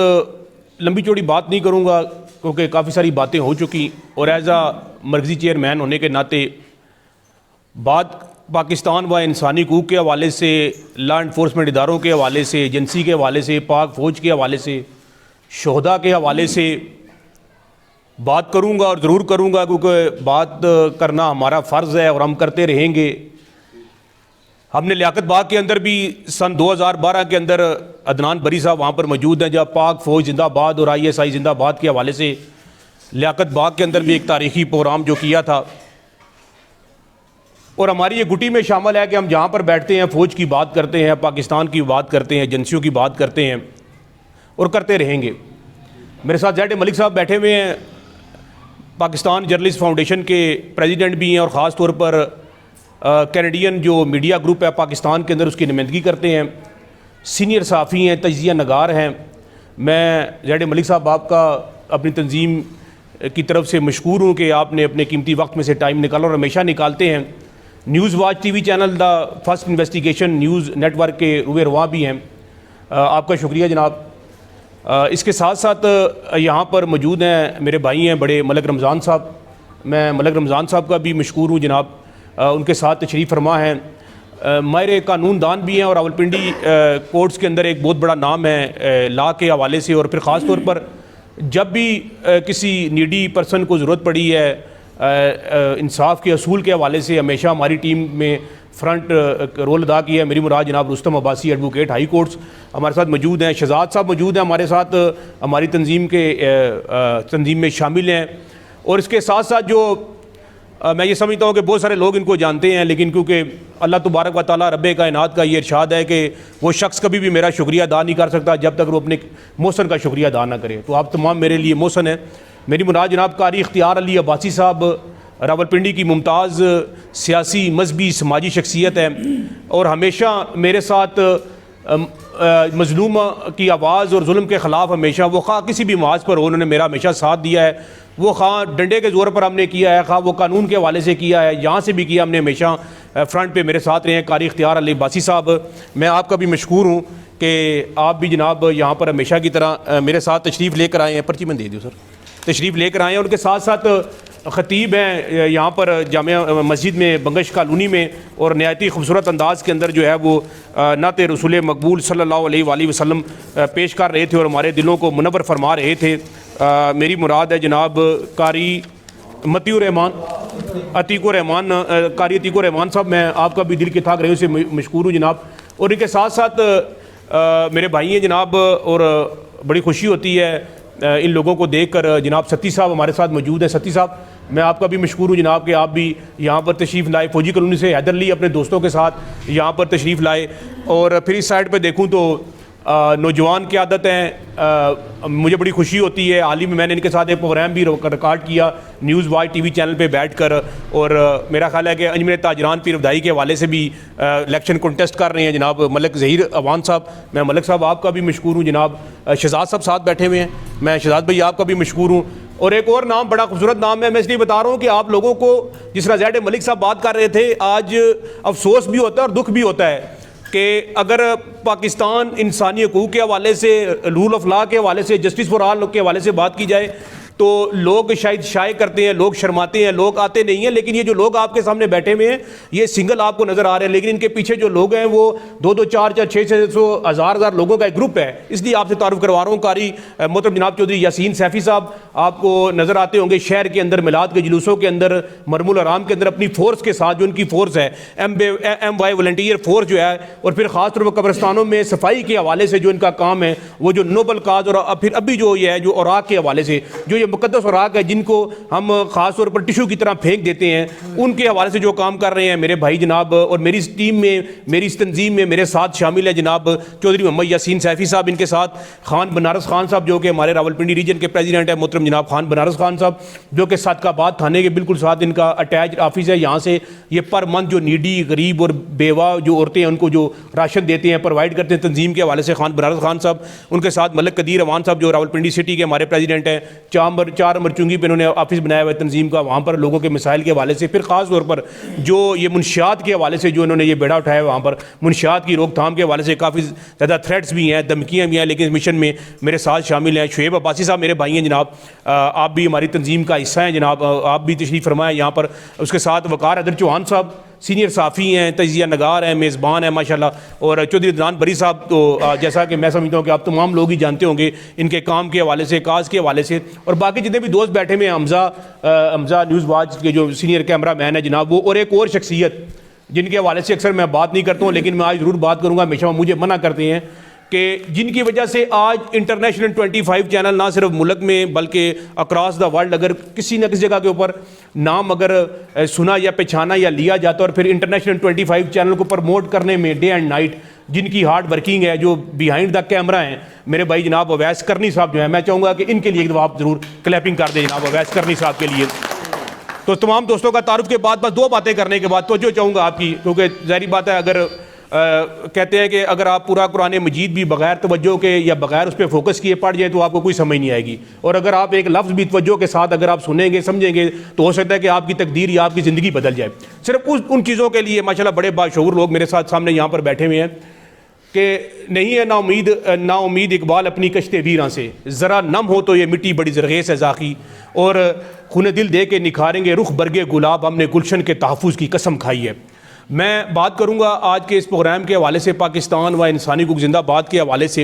لمبی چوڑی بات نہیں کروں گا کیونکہ کافی ساری باتیں ہو چکی, اور ایز اے مرکزی چیئرمین ہونے کے ناطے بات پاکستان و انسانی حقوق کے حوالے سے, لا انفورسمنٹ اداروں کے حوالے سے, ایجنسی کے حوالے سے, پاک فوج کے حوالے سے, شہداء کے حوالے سے بات کروں گا, اور ضرور کروں گا کیونکہ بات کرنا ہمارا فرض ہے اور ہم کرتے رہیں گے. ہم نے لیاقت باغ کے اندر بھی سن 2012 کے اندر عدنان بری صاحب وہاں پر موجود ہیں جب پاک فوج زندہ باد اور ISI زندہ باد کے حوالے سے لیاقت باغ کے اندر بھی ایک تاریخی پروگرام جو کیا تھا. اور ہماری یہ گٹی میں شامل ہے کہ ہم جہاں پر بیٹھتے ہیں فوج کی بات کرتے ہیں, پاکستان کی بات کرتے ہیں, ایجنسیوں کی بات کرتے ہیں اور کرتے رہیں گے. میرے ساتھ زید ملک صاحب بیٹھے ہوئے ہیں, پاکستان جرنلسٹ فاؤنڈیشن کے پریزیڈنٹ بھی ہیں, اور خاص طور پر کینیڈین جو میڈیا گروپ ہے پاکستان کے اندر اس کی نمائندگی کرتے ہیں, سینئر صحافی ہیں, تجزیہ نگار ہیں. میں زید ملک صاحب آپ کا اپنی تنظیم کی طرف سے مشکور ہوں کہ آپ نے اپنے قیمتی وقت میں سے ٹائم نکالا اور ہمیشہ نکالتے ہیں. News watch T V channel the first investigation news network کے روئے رواں بھی ہیں, آپ کا شکریہ جناب. اس کے ساتھ ساتھ یہاں پر موجود ہیں میرے بھائی ہیں بڑے ملک رمضان صاحب, میں ملک رمضان صاحب کا بھی مشکور ہوں جناب, ان کے ساتھ تشریف فرما ہیں. ماہر قانون دان بھی ہیں اور راولپنڈی کورٹس کے اندر ایک بہت بڑا نام ہے لا کے حوالے سے, اور پھر خاص طور پر جب بھی کسی نیڈی پرسن کو ضرورت پڑی ہے انصاف کے اصول کے حوالے سے ہمیشہ ہماری ٹیم میں فرنٹ رول ادا کیا ہے. میری مراد جناب Rustam Abbasi advocate high courts ہمارے ساتھ موجود ہیں, شہزاد صاحب موجود ہیں ہمارے ساتھ, ہماری تنظیم میں شامل ہیں. اور اس کے ساتھ ساتھ جو میں یہ سمجھتا ہوں کہ بہت سارے لوگ ان کو جانتے ہیں, لیکن کیونکہ اللہ تبارک و تعالیٰ رب کائنات کا یہ ارشاد ہے کہ وہ شخص کبھی بھی میرا شکریہ ادا نہیں کر سکتا جب تک وہ اپنے محسن کا شکریہ ادا نہ کرے. تو آپ تمام میرے لیے محسن ہیں. میری مراد جناب قاری اختیار علی عباسی صاحب راولپنڈی کی ممتاز سیاسی مذہبی سماجی شخصیت ہے, اور ہمیشہ میرے ساتھ مظلوم کی آواز اور ظلم کے خلاف ہمیشہ وہ خواہ کسی بھی محاذ پر ہو, انہوں نے میرا ہمیشہ ساتھ دیا ہے. وہ خواہ ڈنڈے کے زور پر ہم نے کیا ہے, خواہ وہ قانون کے حوالے سے کیا ہے, یہاں سے بھی کیا ہم نے, ہمیشہ فرنٹ پہ میرے ساتھ رہے ہیں. قاری اختیار علی عباسی صاحب, میں آپ کا بھی مشکور ہوں کہ آپ بھی جناب یہاں پر ہمیشہ کی طرح میرے ساتھ تشریف لے کر آئے ہیں. پرچی میں دے دیو سر, تشریف لے کر آئے ہیں. ان کے ساتھ ساتھ خطیب ہیں یہاں پر جامعہ مسجد میں بنگش کالونی میں, اور نہایتی خوبصورت انداز کے اندر جو ہے وہ نعت رسول مقبول صلی اللہ علیہ وآلہ وسلم پیش کر رہے تھے اور ہمارے دلوں کو منور فرما رہے تھے. میری مراد ہے جناب قاری عتیق الرحمان قاری عتیق الرحمان صاحب, میں آپ کا بھی دل کی تھاک رہے سے مشکور ہوں جناب. اور ان کے ساتھ ساتھ میرے بھائی ہیں جناب, اور بڑی خوشی ہوتی ہے ان لوگوں کو دیکھ کر. جناب ستی صاحب ہمارے ساتھ موجود ہیں. ستی صاحب, میں آپ کا بھی مشکور ہوں جناب کہ آپ بھی یہاں پر تشریف لائے, فوجی کالونی سے حیدر علی اپنے دوستوں کے ساتھ یہاں پر تشریف لائے. اور پھر اس سائڈ پہ دیکھوں تو نوجوان قیادت ہیں. مجھے بڑی خوشی ہوتی ہے. حال ہی میں نے ان کے ساتھ ایک پروگرام بھی ریکارڈ کیا news Y T V channel پہ بیٹھ کر, اور میرا خیال ہے کہ انجمن تاجران پیر ابدائی کے حوالے سے بھی الیکشن کنٹیسٹ کر رہے ہیں جناب ملک ظہیر اوان صاحب. میں ملک صاحب آپ کا بھی مشکور ہوں. جناب شہزاد صاحب ساتھ بیٹھے ہوئے ہیں, میں شہزاد بھائی آپ کا بھی مشکور ہوں. اور ایک اور نام بڑا خوبصورت نام ہے, میں اس لیے بتا رہا ہوں کہ آپ لوگوں کو جس طرح زید ملک صاحب بات کر رہے تھے, آج افسوس بھی ہوتا ہے اور دکھ بھی ہوتا ہے کہ اگر پاکستان انسانی حقوق کے حوالے سے, رول آف لا کے حوالے سے, جسٹس فار آل کے حوالے سے بات کی جائے تو لوگ شاید شائع کرتے ہیں, لوگ شرماتے ہیں, لوگ آتے نہیں ہیں. لیکن یہ جو لوگ آپ کے سامنے بیٹھے ہوئے ہیں یہ سنگل آپ کو نظر آ رہے ہیں, لیکن ان کے پیچھے جو لوگ ہیں وہ 2-2, 4-4, 600, 1000 لوگوں کا ایک گروپ ہے. اس لیے آپ سے تعارف کروا رہا ہوں. قاری محترم جناب چودھری یاسین سیفی صاحب آپ کو نظر آتے ہوں گے شہر کے اندر میلاد کے جلوسوں کے اندر, مرم الحرام کے اندر اپنی فورس کے ساتھ, جو ان کی فورس ہے ایم وائی والنٹیئر فورس جو ہے, اور پھر خاص طور پر قبرستانوں میں صفائی کے حوالے سے جو ان کا کام ہے, وہ جو نوبل کاز, اور پھر ابھی جو یہ ہے جو اوراق کے حوالے سے جو یہ مقدس اوراق ہے جن کو ہم خاص طور پر ٹشو کی طرح پھینک دیتے ہیں, ان کے حوالے سے جو کام کر رہے ہیں میرے بھائی جناب. اور میری اس ٹیم میں, میری اس تنظیم میں میرے ساتھ شامل ہے جناب چودھری محمد یاسین سیفی صاحب, ان کے ساتھ خان بنارس خان صاحب جو کہ ہمارے راولپنڈی ریجن کے پریزیڈنٹ ہیں, محترم جناب خان بنارس خان صاحب جو کہ صادقہ آباد تھانے کے بالکل ساتھ ان کا اٹیچ آفس ہے. یہاں سے یہ پر منتھ جو نیڈی, غریب اور بیوہ جو عورتیں ہیں ان کو جو راشن دیتے ہیں, پرووائڈ کرتے ہیں تنظیم کے حوالے سے خان بنارس خان صاحب. ان کے ساتھ ملک قدیر اوان صاحب جو راولپنڈی سٹی کے ہمارے پریزیڈنٹ ہیں, 4 مرچونگی پہ انہوں نے آفس بنایا ہوا ہے تنظیم کا, وہاں پر لوگوں کے مسائل کے حوالے سے. پھر خاص طور پر جو یہ منشیات کے حوالے سے جو انہوں نے یہ بیڑا اٹھایا ہے, وہاں پر منشیات کی روک تھام کے حوالے سے کافی زیادہ تھریٹس بھی ہیں, دھمکیاں بھی ہیں, لیکن اس مشن میں میرے ساتھ شامل ہیں. شعیب عباسی صاحب میرے بھائی ہیں جناب, آپ بھی ہماری تنظیم کا حصہ ہیں جناب, آپ بھی تشریف فرمائیں یہاں پر. اس کے ساتھ وقار حیدر چوہان صاحب سینئر صحافی ہیں, تجزیہ نگار ہیں, میزبان ہیں ماشاءاللہ. اور چودھری عدنان بری صاحب تو جیسا کہ میں سمجھتا ہوں کہ آپ تمام لوگ ہی جانتے ہوں گے ان کے کام کے حوالے سے, کاز کے حوالے سے. اور باقی جتنے بھی دوست بیٹھے ہوئے ہیں, حمزہ نیوز واچ کے جو سینئر کیمرہ مین ہے جناب وہ, اور ایک اور شخصیت جن کے حوالے سے اکثر میں بات نہیں کرتا ہوں لیکن میں آج ضرور بات کروں گا, ہمیشہ مجھے منع کرتے ہیں کہ جن کی وجہ سے آج انٹرنیشنل 25 چینل نہ صرف ملک میں بلکہ اکراس دا ورلڈ اگر کسی نہ کسی جگہ کے اوپر نام اگر سنا یا پہچانا یا لیا جاتا ہے, اور پھر انٹرنیشنل 25 چینل کو پروموٹ کرنے میں ڈے اینڈ نائٹ جن کی ہارڈ ورکنگ ہے, جو بیہائنڈ دا کیمرہ ہیں میرے بھائی جناب اویس کرنی صاحب جو ہیں, میں چاہوں گا کہ ان کے لیے ایک دفعہ آپ ضرور کلیپنگ کر دیں جناب اویس کرنی صاحب کے لیے. تو تمام دوستوں کا تعارف کے بعد بس 2 باتیں کرنے کے بعد توجہ چاہوں گا آپ کی, کیونکہ ظاہری بات ہے اگر کہتے ہیں کہ اگر آپ پورا قرآن مجید بھی بغیر توجہ کے یا بغیر اس پہ فوکس کیے پڑھ جائیں تو آپ کو کوئی سمجھ نہیں آئے گی, اور اگر آپ ایک لفظ بھی توجہ کے ساتھ اگر آپ سنیں گے سمجھیں گے تو ہو سکتا ہے کہ آپ کی تقدیر یا آپ کی زندگی بدل جائے. صرف ان چیزوں کے لیے ماشاءاللہ بڑے باشعور لوگ میرے ساتھ سامنے یہاں پر بیٹھے ہوئے ہیں کہ نہیں ہے نا امید اقبال اپنی کشتے ویراں سے, ذرا نم ہو تو یہ مٹی بڑی زرخیز ہے زاخی, اور خون دل دے کے نکھاریں گے رخ برگے گلاب, ہم نے گلشن کے تحفظ کی قسم کھائی ہے. میں بات کروں گا آج کے اس پروگرام کے حوالے سے پاکستان و انسانی حقوق زندہ باد کے حوالے سے,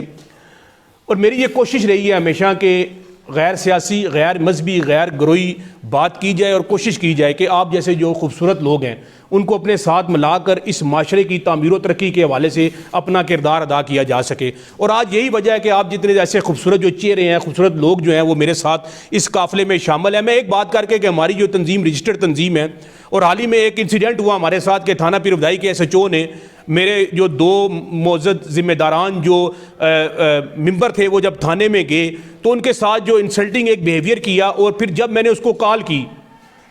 اور میری یہ کوشش رہی ہے ہمیشہ کہ غیر سیاسی, غیر مذہبی, غیر گروہی بات کی جائے اور کوشش کی جائے کہ آپ جیسے جو خوبصورت لوگ ہیں ان کو اپنے ساتھ ملا کر اس معاشرے کی تعمیر و ترقی کے حوالے سے اپنا کردار ادا کیا جا سکے. اور آج یہی وجہ ہے کہ آپ جتنے ایسے خوبصورت جو چہرے ہیں, خوبصورت لوگ جو ہیں وہ میرے ساتھ اس قافلے میں شامل ہیں. میں ایک بات کر کے کہ ہماری جو تنظیم رجسٹرڈ تنظیم ہے, اور حال ہی میں ایک انسیڈنٹ ہوا ہمارے ساتھ کہ تھانہ پیر ابدائی کے SHO نے میرے جو 2 معزز ذمہ داران جو ممبر تھے وہ جب تھانے میں گئے تو ان کے ساتھ جو انسلٹنگ ایک بیہیویئر کیا, اور پھر جب میں نے اس کو کال کی,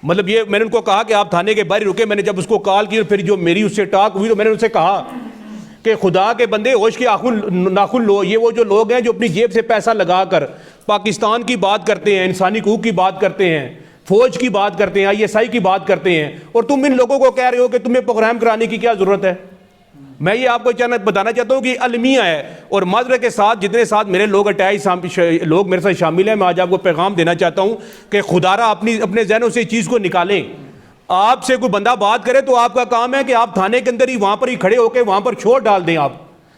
مطلب یہ میں نے ان کو کہا کہ آپ تھانے کے باہر رکے, میں نے جب اس کو کال کی اور پھر جو میری اس سے ٹاک ہوئی تو میں نے ان سے کہا کہ خدا کے بندے ہوش کے ناخن لو. یہ وہ جو لوگ ہیں جو اپنی جیب سے پیسہ لگا کر پاکستان کی بات کرتے ہیں, انسانی حقوق کی بات کرتے ہیں, فوج کی بات کرتے ہیں, ISI کی بات کرتے ہیں, اور تم ان لوگوں کو کہہ رہے ہو کہ تمہیں پروگرام کرانے کی کیا ضرورت ہے. میں یہ آپ کو بتانا چاہتا ہوں کہ المیہ ہے, اور معذرت کے ساتھ جتنے ساتھ میرے لوگ لوگ میرے ساتھ شامل ہیں, میں آج آپ کو پیغام دینا چاہتا ہوں کہ خدا را اپنے ذہنوں سے چیز کو نکالیں. آپ سے کوئی بندہ بات کرے تو آپ کا کام ہے کہ آپ تھانے کے اندر ہی وہاں پر ہی کھڑے ہو کے وہاں پر چھوڑ ڈال دیں, آپ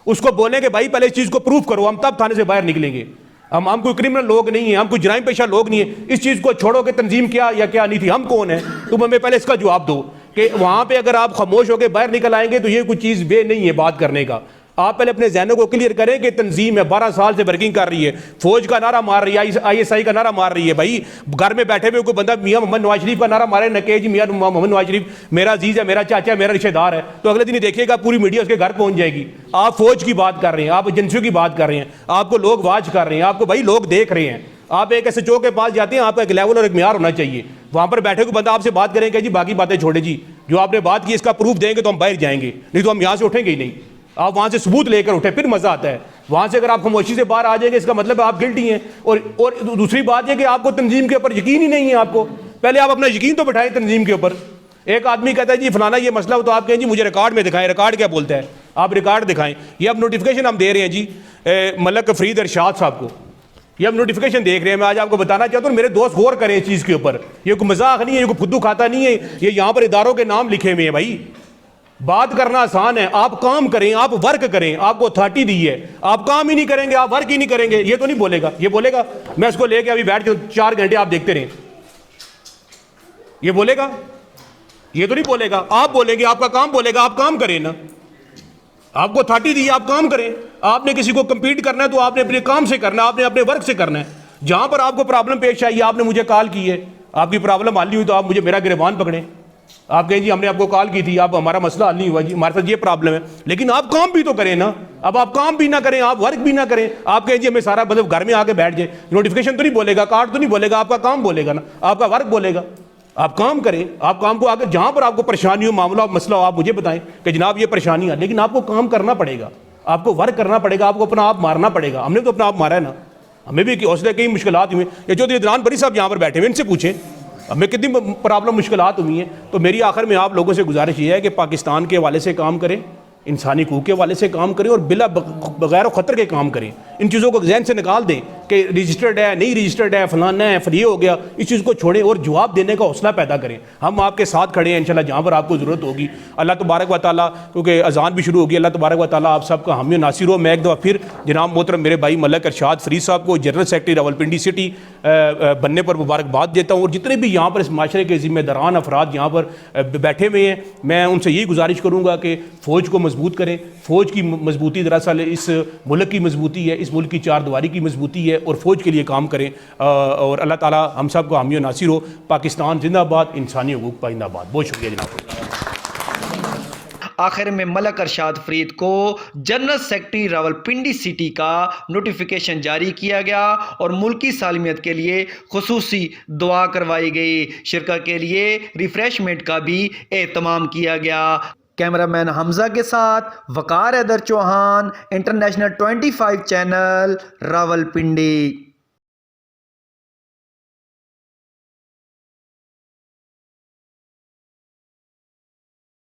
اس کو بولیں کہ بھائی پہلے اس چیز کو پروف کرو, ہم تب تھانے سے باہر نکلیں گے. ہم کوئی کرمنل لوگ نہیں ہیں, ہم کوئی جرائم پیشہ لوگ نہیں ہیں. اس چیز کو چھوڑو کہ تنظیم کیا یا کیا نہیں تھی, ہم کون ہیں, تم ہمیں پہلے اس کا جواب دو کہ وہاں پہ اگر آپ خاموش ہو کے باہر نکل آئیں گے تو یہ کوئی چیز وے نہیں ہے بات کرنے کا. آپ پہلے اپنے ذہنوں کو کلیئر کریں کہ تنظیم ہے 12 سال سے ورکنگ کر رہی ہے, فوج کا نعرہ مار رہی ہے, آئی ایس آئی کا نعرہ مار رہی ہے. بھائی گھر میں بیٹھے ہوئے کوئی بندہ میاں محمد نواز شریف کا نعرہ مارے نہ کہ جی میاں محمد نواز شریف میرا عزیز ہے, میرا چاچا ہے, میرا رشتہ دار ہے, تو اگلے دن ہی دیکھیے گا پوری میڈیا اس کے گھر پہنچ جائے گی. آپ فوج کی بات کر رہے ہیں, آپ ایجنسیوں کی بات کر رہے ہیں, آپ کو لوگ واچ کر رہے ہیں, آپ کو بھائی لوگ دیکھ رہے ہیں. آپ ایک ایسے چو کے پاس جاتے ہیں, آپ کا ایک لیول اور ایک معیار ہونا چاہیے. وہاں پر بیٹھے کوئی بندہ آپ سے بات کریں کہ جی باقی باتیں چھوڑے, جی جو آپ نے بات کی اس کا پروف دیں گے تو ہم باہر جائیں گے, نہیں تو ہم یہاں سے اٹھیں گے ہی نہیں. آپ وہاں سے ثبوت لے کر اٹھیں, پھر مزہ آتا ہے. وہاں سے اگر آپ خاموشی سے باہر آ جائیں گے اس کا مطلب آپ گلٹی ہیں. اور دوسری بات یہ کہ آپ کو تنظیم کے اوپر یقین ہی نہیں ہے. آپ کو پہلے آپ اپنا یقین تو بٹھائیں تنظیم کے اوپر. ایک آدمی کہتا ہے جی فلانا یہ مسئلہ ہو, تو آپ کہیں جی مجھے ریکارڈ میں دکھائیں. ریکارڈ کیا بولتا ہے, آپ ریکارڈ دکھائیں. یہ اب نوٹیفیکیشن ہم دے رہے ہیں جی ملک فرید ارشاد صاحب کو, یہ ہم نوٹیفیکیشن دیکھ رہے ہیں. میں آج آپ کو بتانا چاہتا ہوں, میرے دوست غور کریں اس چیز کے اوپر. یہ کوئی مذاق نہیں ہے, یہ کوئی پھدو کھاتا نہیں ہے, یہ یہاں پر اداروں کے نام لکھے ہوئے ہیں. بھائی بات کرنا آسان ہے, آپ کام کریں, آپ ورک کریں. آپ کو اتھارٹی دی ہے, آپ کام ہی نہیں کریں گے, آپ ورک ہی نہیں کریں گے. یہ تو نہیں بولے گا, یہ بولے گا میں اس کو لے کے ابھی بیٹھ کے 4 گھنٹے آپ دیکھتے رہیں, یہ بولے گا؟ یہ تو نہیں بولے گا. آپ بولیں گے, آپ کا کام بولے گا. آپ کام کریں نا, آپ کو اتھارٹی دی ہے, آپ کام کریں. آپ نے کسی کو کمپیٹ کرنا ہے تو آپ نے اپنے کام سے کرنا ہے, آپ نے اپنے ورک سے کرنا ہے. جہاں پر آپ کو پرابلم پیش آئی, آپ نے مجھے کال کی ہے, آپ کی پرابلم حل نہیں ہوئی تو آپ مجھے میرا گریبان پکڑیں. آپ کہیں جی ہم نے آپ کو کال کی تھی, آپ ہمارا مسئلہ حل نہیں ہوا, جی ہمارے ساتھ یہ پرابلم ہے. لیکن آپ کام بھی تو کریں نا. اب آپ کام بھی نہ کریں, آپ ورک بھی نہ کریں, آپ کہیں جی ہمیں سارا مطلب گھر میں آ کے بیٹھ جائیں. نوٹیفیکیشن تو نہیں بولے گا, کارڈ تو نہیں بولے گا, آپ کا کام بولے گا نا, آپ کا ورک بولے گا. آپ کام کریں, آپ کام کو آگے جہاں پر آپ کو پریشانی ہو, معاملہ ہو, مسئلہ ہو, آپ مجھے بتائیں کہ جناب یہ پریشانی ہے. لیکن آپ کو کام کرنا پڑے گا, آپ کو ورک کرنا پڑے گا, آپ کو اپنا آپ مارنا پڑے گا. ہم نے تو اپنا آپ مارا ہے نا, ہمیں بھی حوصلے کئی مشکلات ہوئی ہیں. یہ چودھری عدنان بری صاحب یہاں پر بیٹھے ہوئے, ان سے پوچھیں ہمیں کتنی پرابلم مشکلات ہوئی ہیں. تو میری آخر میں آپ لوگوں سے گزارش یہ ہے کہ پاکستان کے حوالے سے کام کریں, انسانی حقوق کے حوالے سے کام کریں, اور بلا بغیر خطر کے کام کریں. ان چیزوں کو ذہن سے نکال دیں کہ رجسٹرڈ ہے, نہیں رجسٹرڈ ہے, فلانا ہے, یہ ہو گیا. اس چیز کو چھوڑیں اور جواب دینے کا حوصلہ پیدا کریں. ہم آپ کے ساتھ کھڑے ہیں انشاءاللہ جہاں پر آپ کو ضرورت ہوگی. اللہ تبارک و تعالیٰ, کیونکہ اذان بھی شروع ہوگی, اللہ تبارک و تعالیٰ آپ سب کا حامی و ناصر ہو. میں ایک دفعہ پھر جناب محترم میرے بھائی ملک ارشاد فرید صاحب کو جنرل سیکرٹری راولپنڈی سٹی بننے پر مبارکباد دیتا ہوں. اور جتنے بھی یہاں پر اس معاشرے کے ذمہ داران افراد یہاں پر بیٹھے ہوئے ہیں, میں ان سے یہی گزارش کروں گا کہ فوج کو مضبوط کریں. فوج کی مضبوطی دراصل اس ملک کی مضبوطی ہے, اس ملک کی چار دیواری کی مضبوطی ہے, اور فوج کے لیے کام کریں. اور اللہ تعالیٰ ہم سب کو حامی و ناصر ہو. پاکستان زندہ باد, انسانی حقوق پائندہ باد. بہت شکریہ جناب. آخر میں ملک ارشاد فرید کو جنرل سیکرٹری راولپنڈی سٹی کا نوٹیفیکیشن جاری کیا گیا اور ملکی سالمیت کے لیے خصوصی دعا کروائی گئی. شرکت کے لیے ریفریشمنٹ کا بھی اہتمام کیا گیا. کیمرہ مین حمزہ کے ساتھ وقار حیدر چوہان, انٹرنیشنل 25 چینل, راولپنڈی.